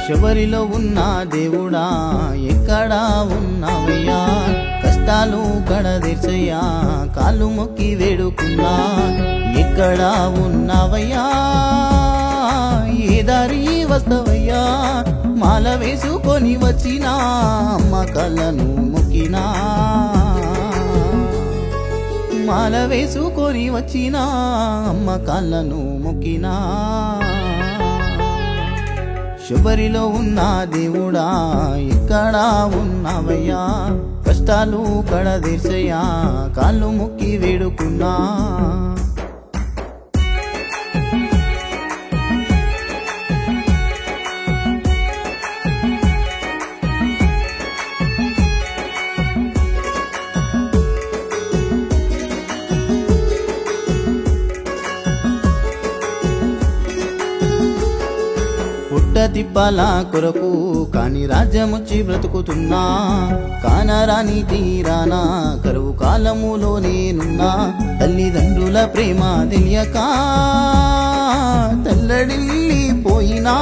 శబరిలో ఉన్న దేవుడా ఎక్కడా ఉన్నావయ్యా, కష్టాలు కడదీర్చయ్యా, కాళ్ళు మొక్కి వేడుకున్నా. ఎక్కడా ఉన్నావయ్యా, ఏ దారి వస్తవయ్యా, మాల వేసుకొని వచ్చినా అమ్మ కళ్ళను మొక్కినా. మాల వేసుకొని వచ్చినా అమ్మ కాళ్ళను మొక్కినా. శబరిలో ఉన్న దేవుడా ఎక్కడా ఉన్నావయ్యా, కష్టాలు కడదీర్చయ్యా, కాళ్ళు మొక్కి వేడుకున్నా. పుట్ట తిప్పల కొరకు కాని రాజ్యముచ్చి బ్రతుకుతున్నా, కానరాని తీరానా కరువు కాలములో నేనున్నా. తల్లిదండ్రుల ప్రేమ తెలియక తల్లడిల్లిపోయినా,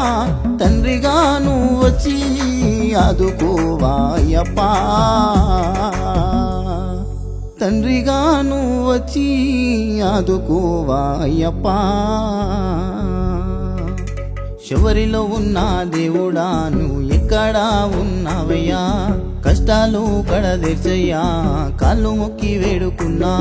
తండ్రిగా నువ్వు వచ్చి ఆదుకోవాయప్పా. తండ్రిగా నువ్వు వచ్చి ఆదుకోవాయప్పా. శబరిలో ఉన్న దేవుడా నువ్వు ఎక్కడా ఉన్నావయ్యా, కష్టాలు కడదీర్చయ్యా, కాళ్ళు మొక్కి వేడుకున్నా.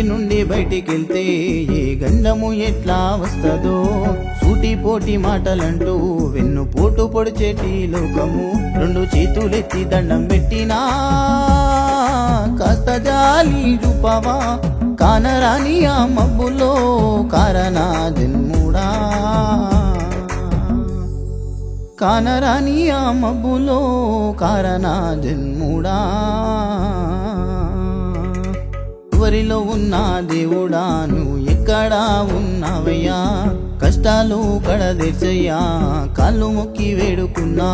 నుండి బయటికెళ్తే ఏ గండము ఎట్లా వస్తదో, సూటిపోటి మాటలంటూ వెన్ను పోటు పొడిచేటి లోకము. రెండు చేతులెత్తి దండం పెట్టినా కాస్త జాలి చూపవా, కానరాని ఆ మబ్బులో కారనా జన్ముడా. కానరాని ఆ మబ్బులో కారనా జన్ముడా. శబరిలో ఉన్న దేవుడా నువ్వు ఎక్కడా ఉన్నావయ్యా, కష్టాలు కడదీర్చయ్యా, కాళ్ళు మొక్కి వేడుకున్నా.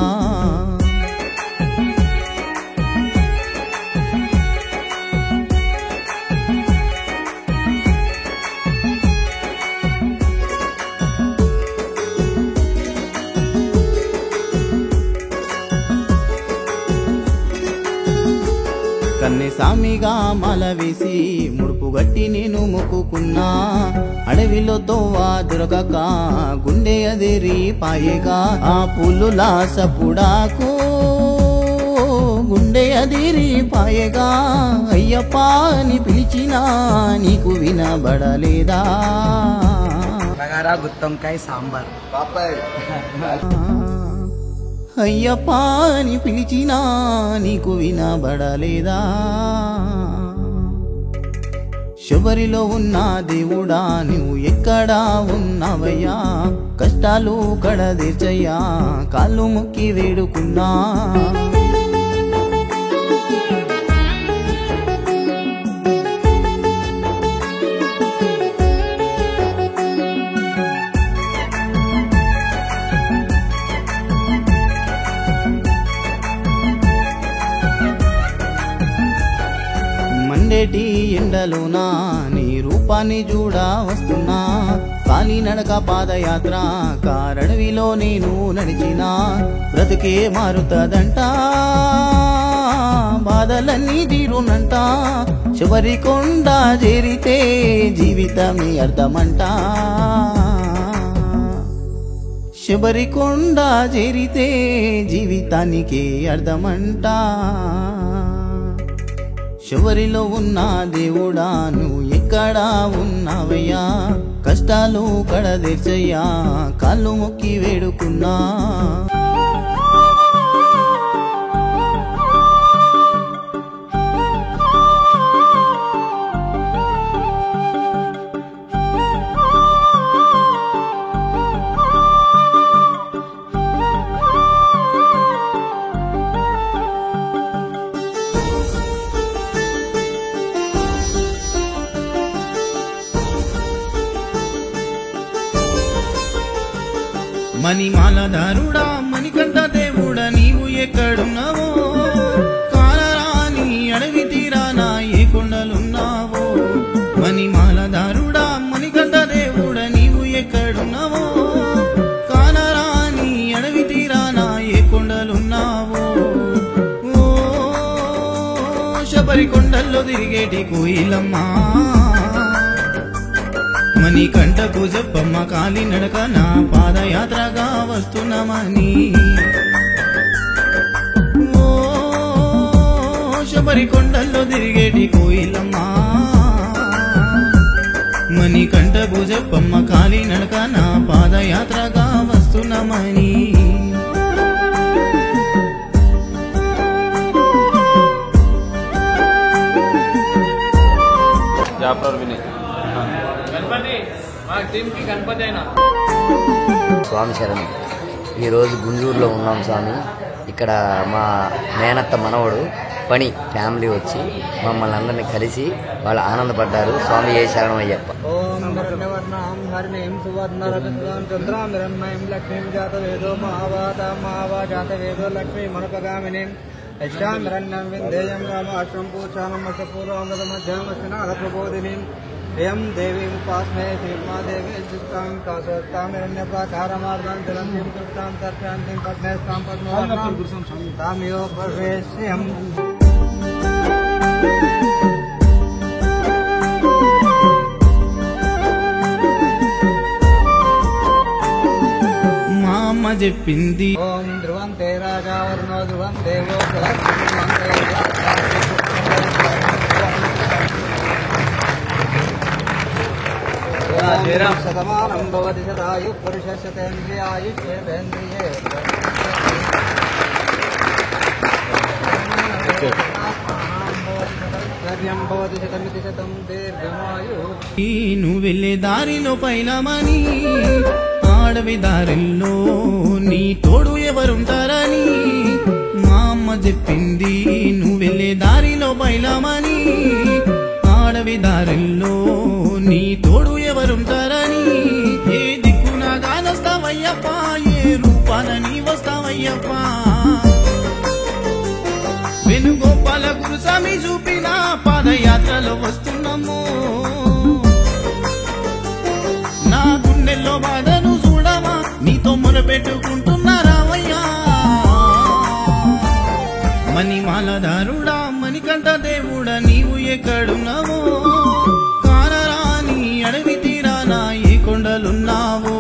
కన్నెసామిగా మాల వేసి ముడుపు గట్టి నేను మొక్కుకున్నా. అడవిలో తోవా దొరకక గుండె అదిరి పాయగా, ఆ పుల్లులా సపుడాకు గుండె అదిరి పాయగా. అయ్యప్పా అని పిలిచినా నీకు వినబడలేదా? బగారా గుత్తొంకాయ సాంబార్ అయ్యప్పా అని పిలిచినా నీకు వినబడలేదా? శబరిలో ఉన్న దేవుడా నువ్వు ఎక్కడా ఉన్నావయ్యా, కష్టాలు కడదీర్చయ్యా, కాళ్ళు మొక్కి వేడుకున్నా. మండేటి ఎండలోనా నీ రూపాన్ని చూడా వస్తున్నా కాలినడక పాదయాత్ర కారడవిలో నేను నడిచిన బ్రతుకే మారుతదంట బాధలన్నీ తీరునంట చివరి కొండ చేరితే జీవితమే అర్థమంట శబరి కొండ చేరితే జీవితానికి అర్థమంట శబరిలో ఉన్న దేవుడా నువ్వు ఎక్కడా ఉన్నావయ్యా కష్టాలు కడదీర్చయ్యా కాళ్ళు మొక్కి వేడుకున్నా మణిమాలధారుడా మణికంఠ దేవుడా నీవు ఎక్కడున్నావో కాలరాని అడవి తీరానా ఏ కొండలున్నావో మణిమాలధారుడా మణికంఠ దేవుడా నీవు ఎక్కడున్నావో కాలరాని అడవి తీరానా ఏ కొండలున్నావో ఓ శబరి కొండల్లో తిరిగేటి కోయిలమ్మా మణికంఠకు చెప్పమ్మ కాలినడక నా పాదయాత్రగా వస్తున్నామని ఓ శబరి కొండల్లో తిరిగేటి కోయిలమ్మా మణికంఠకు చెప్పమ్మ కాలినడక నా పాదయాత్రగా వస్తున్నామని స్వామి శరణం. ఈరోజు గుంజూరులో ఉన్నాం స్వామి. ఇక్కడ మా మేనత్త మనవడు పని ఫ్యామిలీ వచ్చి మమ్మల్ని అందరినీ కలిసి వాళ్ళు ఆనందపడ్డారు. స్వామి ఏ శరణం అయ్యప్ప. ఓం వర్ణవర్ణాం హరిణీం సువర్ణరవింద్రాం చంద్రాం హిరణ్మయీం లక్ష్మీం జాతవేదో మహావాజాతవేదో లక్ష్మీ మనుపగామినీం యష్టాం హిరణ్యం విందేయం రామాశ్రం పూషానం మధ్యామస్నాథప్రబోధినీం ఎం దేవీం ఉపాస్మే శ్రీమాదేవి దుష్టాం కాశోత్తామిరణ్యప్రాకారమార్గాం జలంతిం కృష్టాం తర్శాంతిం పద్మేస్తాం పద్మవర్ణాం తామియో ప్రవేశ్యం మా అమ్మ చెప్పింది ఓం ధ్రువం తే రాజా వర్ణో ధ్రువం దేవో శతమానం భవతి శతాయు పురుషశతేంద్రియాయుష్యేంద్రియే భవతి శతమితి శతం దీర్ఘమాయు నువ్వు వెళ్ళే దారిలో పైలమని ఆడవి దారిలో నీ తోడు ఎవరుంటారని మా అమ్మ చెప్పింది. నువ్వు వెళ్ళే దారిలో పైలమని ఆడవి దారిలో నీ తోడు ఎవరుంటారని ఏ దిక్కున గానొస్తావయ్యప్ప ఏ రూపాన నీ వస్తావయ్యప్ప వేణుగోపాల గురుస్వామి చూపిన పాదయాత్రలో వస్తున్నాము నా గుండెల్లో బాధను చూడవా నీతో మొరపెట్టుకుంటున్నారావయ్యా మణిమాలధారుడా మణికంఠ దేవుడా నీవు ఎక్కడున్నావో కానరాని అడవి తీరానా ఏ కొండలున్నావో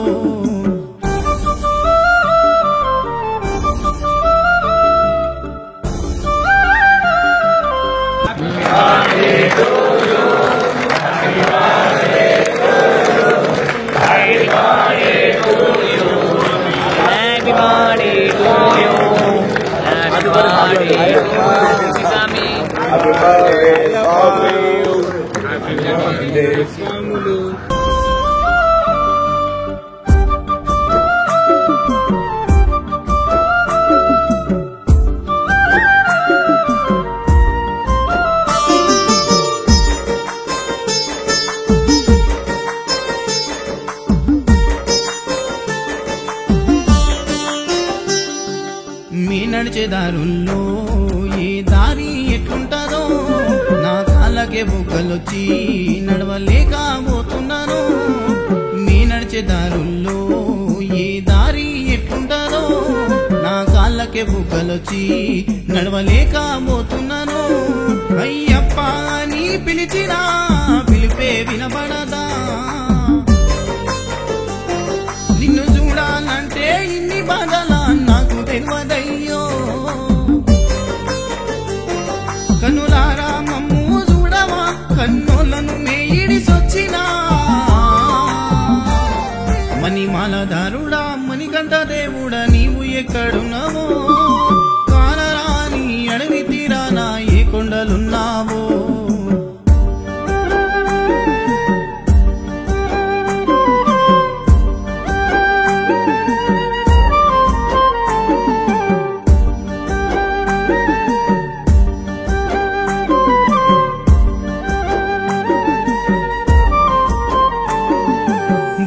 నడిచే దారుల్లో ఏ దారి ఎట్లుంటదో నా కాళ్ళకే కాళ్ళకే బుగ్గలొచ్చి నడవలేకపోతున్నాను నీ నడిచే దారుల్లో ఏ దారి ఎట్లుంటారో నా కాళ్ళకే బుగ్గలొచ్చి నడవలేకపోతున్నాను అయ్యప్ప అని పిలిచినా పిలిపే వినబడదా నిన్ను చూడాలంటే ఇన్ని బాధలా నాకు తెలియదయ్యో కన్నులారా మమ్ము చూడవా కన్నులను మేయిడిసొచ్చినా మణిమాలధారుడా మణికంఠ దేవుడా నీవు ఎక్కడున్నావో కానరాని అడవి తీరానా ఏ కొండలున్నావో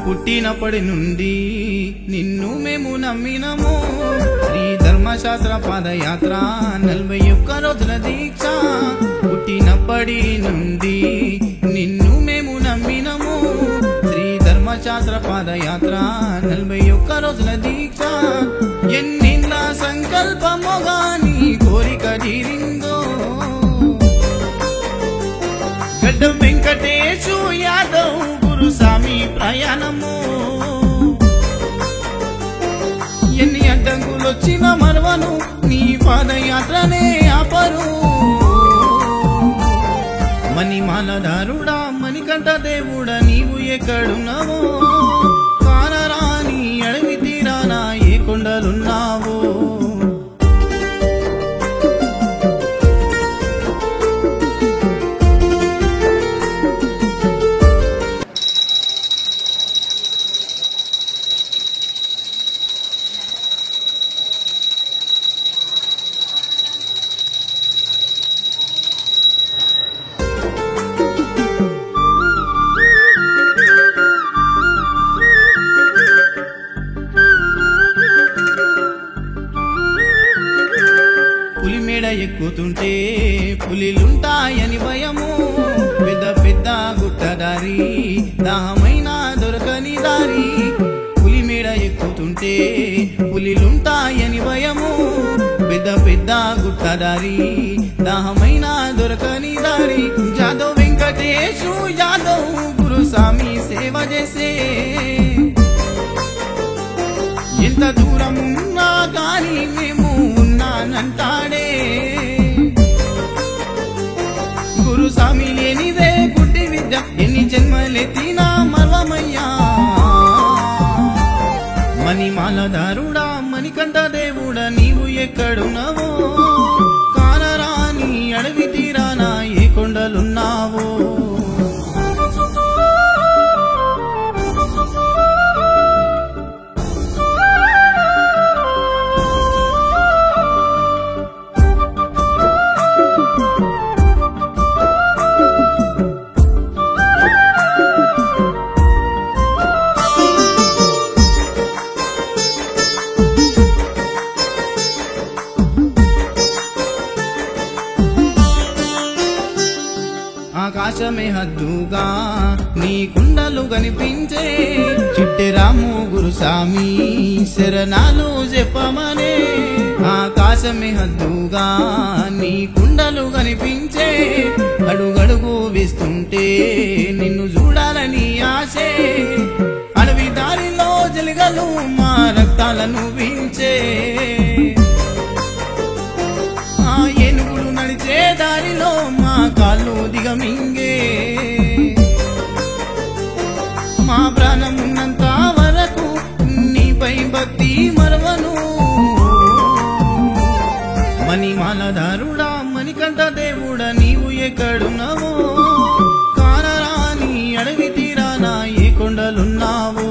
పుట్టినప్పటి నుండి నిన్ను మేము నమ్మినము శ్రీ ధర్మశాస్త్ర పాదయాత్ర 41 రోజుల దీక్ష పుట్టినప్పటి నుండి నిన్ను మేము నమ్మినము శ్రీ ధర్మశాస్త్ర పాదయాత్ర 41 రోజుల దీక్ష ఎన్నిళ్ళ సంకల్పము గాని కోరిక తీరిందో గడ్డ వెంకటేశు యాదవ్ గురుస్వామి ప్రయాణము ఎన్ని అడ్డంకులొచ్చిన మరవను నీ పాదయాత్రనే ఆపరు మణిమాలధారుడా మణికంఠ దేవుడా నీవు ఎక్కడున్నావో కానరాని అడవి తీరానా ఏ కొండలున్నావో పులిమేడ ఎక్కుతుంటే పులిలుంటాయని భయము పెద్ద పెద్ద గుట్టదారి దాహమైన దొరకని దారి పులిమేడ ఎక్కుతుంటే పులిలుంటాయని భయము పెద్ద పెద్ద గుట్టదారి దాహమైన దొరకని దారి జాదవ్ వెంకటేశు యాదవ్ గురుస్వామి సేవ చేసే ఎంత దూరం ఉన్నా గాని మేము ఉన్నానంటాడే గురుస్వామి లేనిదే గుడ్డి విద్య ఎన్ని జన్మలెత్తినా మర్వమయ్యా మణిమాలధారుడా మణికంఠ దేవుడా నీవు ఎక్కడున్నావో కానరాని అడవి తీరానా ఏ కొండలున్నావో ఆకాశమే హద్దుగా నీ కుండలు కనిపించే చిట్టెరాము గురుస్వామి శరణాలు చెప్పమనే ఆకాశమే హద్దుగా నీ కుండలు కనిపించే అడుగడుగు వేస్తుంటే నిన్ను చూడాలని ఆశే అడవి దారిలో జలిగలు మా రక్తాలను వించే ఆ ఏనుగులు నడిచే దారిలో మా కాళ్ళు దిగమింగే మా ప్రాణం ఉన్నంత వరకు నీపై భక్తి మరవను మణిమాలధారుడా మణికంఠ దేవుడా నీవు ఎక్కడున్నావో కానరాని అడవి తీరానా ఏ కొండలున్నావో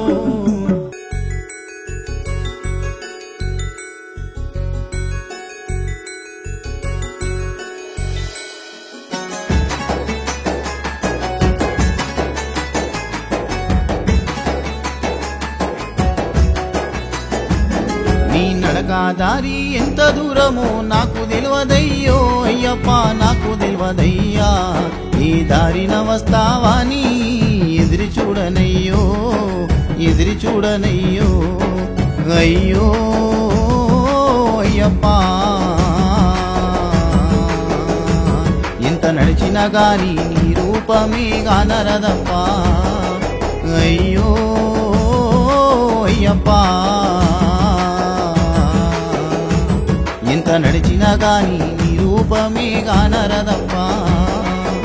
నీ నడక దారి ఎంత దూరమో నాకు తెలియదయ్యో అయ్యప్ప నాకు తెలియదయ్యా ఈ దారిన వస్తావాని ఎదిరి చూడనయ్యో ఎదిరి చూడనయ్యో అయ్యో అయ్యప్పా ఎంత నడిచినా గాని నీ రూపమే గానరదప్పా అయ్యో అయ్యప్పా ఎంత నడిచినా గాని నీ రూపమే గానరదప్పా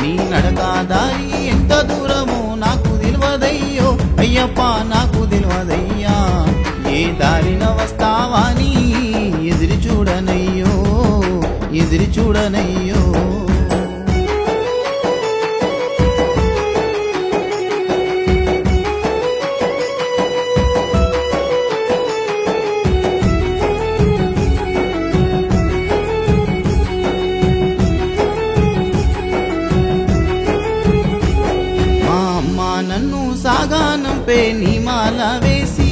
నీ నడక దారి ఎంత దూరమో నాకు తెలియదయ్యో అయ్యప్పా నాకు తెలియదయ్యా ఏ దారిన వస్తావాని ఎదిరి చూడనయ్యో ఎదిరి చూడనయ్యో నన్ను సాగానంపే నిమాల వేసి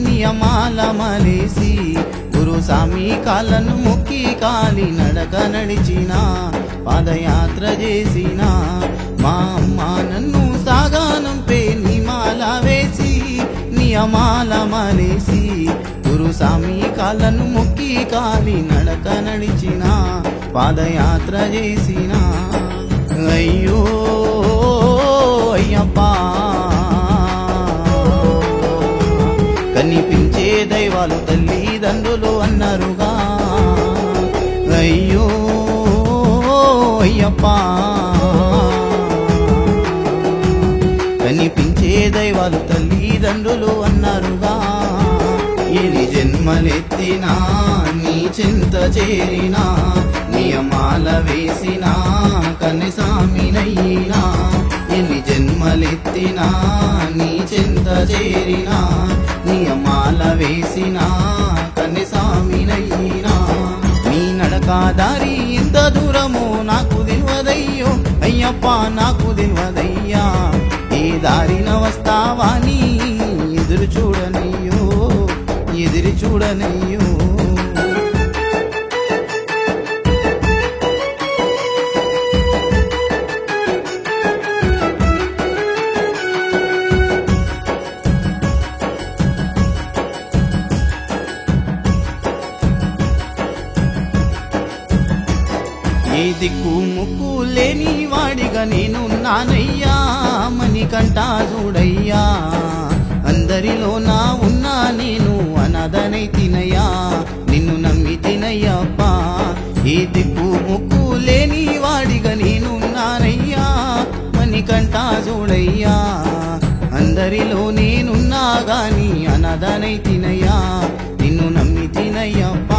నియమాల మలేసి గురుస్వామి కాళ్ళను మొక్కి కాలి నడక నడిచిన పాదయాత్ర చేసిన మా అమ్మ నన్ను సాగానంపే నిమాల వేసి నియమాల మలేసి గురుస్వామి కాళ్ళను మొక్కి కాలి నడక నడిచిన పాదయాత్ర చేసిన అయ్యో అయ్యప్పా కనిపించే దైవాలు తల్లిదండ్రులు అన్నారుగా అయ్యో అయ్యప్పా కనిపించే దైవాలు తల్లిదండ్రులు అన్నారుగా ఎన్ని జన్మలెత్తినా నీ చింత చేరినా నియమాల వేసినా కన్నెసామినయ్యినా ఎన్ని జన్మలెత్తినా నీ చింత చేరినా నియమాల వేసినా కన్నెసామినయ్యినా నీ నడక దారి ఎంత దూరమో నాకు తెలియదయ్యో అయ్యప్ప నాకు తెలియదయ్యా ఏ దారిన వస్తావాని ఎదురు చూడనయ్యో ఎదిరి చూడనయ్యో ఏ దిక్కు ముక్కు లేని వాడిగా నేను నానయ్యా మణికంఠ చూడయ్యా అందరిలో నా ఉన్నా నేను అనాథనై తినయ్యా నిన్ను నమ్మి తినయ్యప్పా ఏ దిక్కు ముక్కు లేని వాడిగా నేను నానయ్యా మణికంఠ చూడయ్యా అందరిలో నేనున్నా గాని అనాథనై తినయ్యా నిన్ను నమ్మి తినయ్యప్పా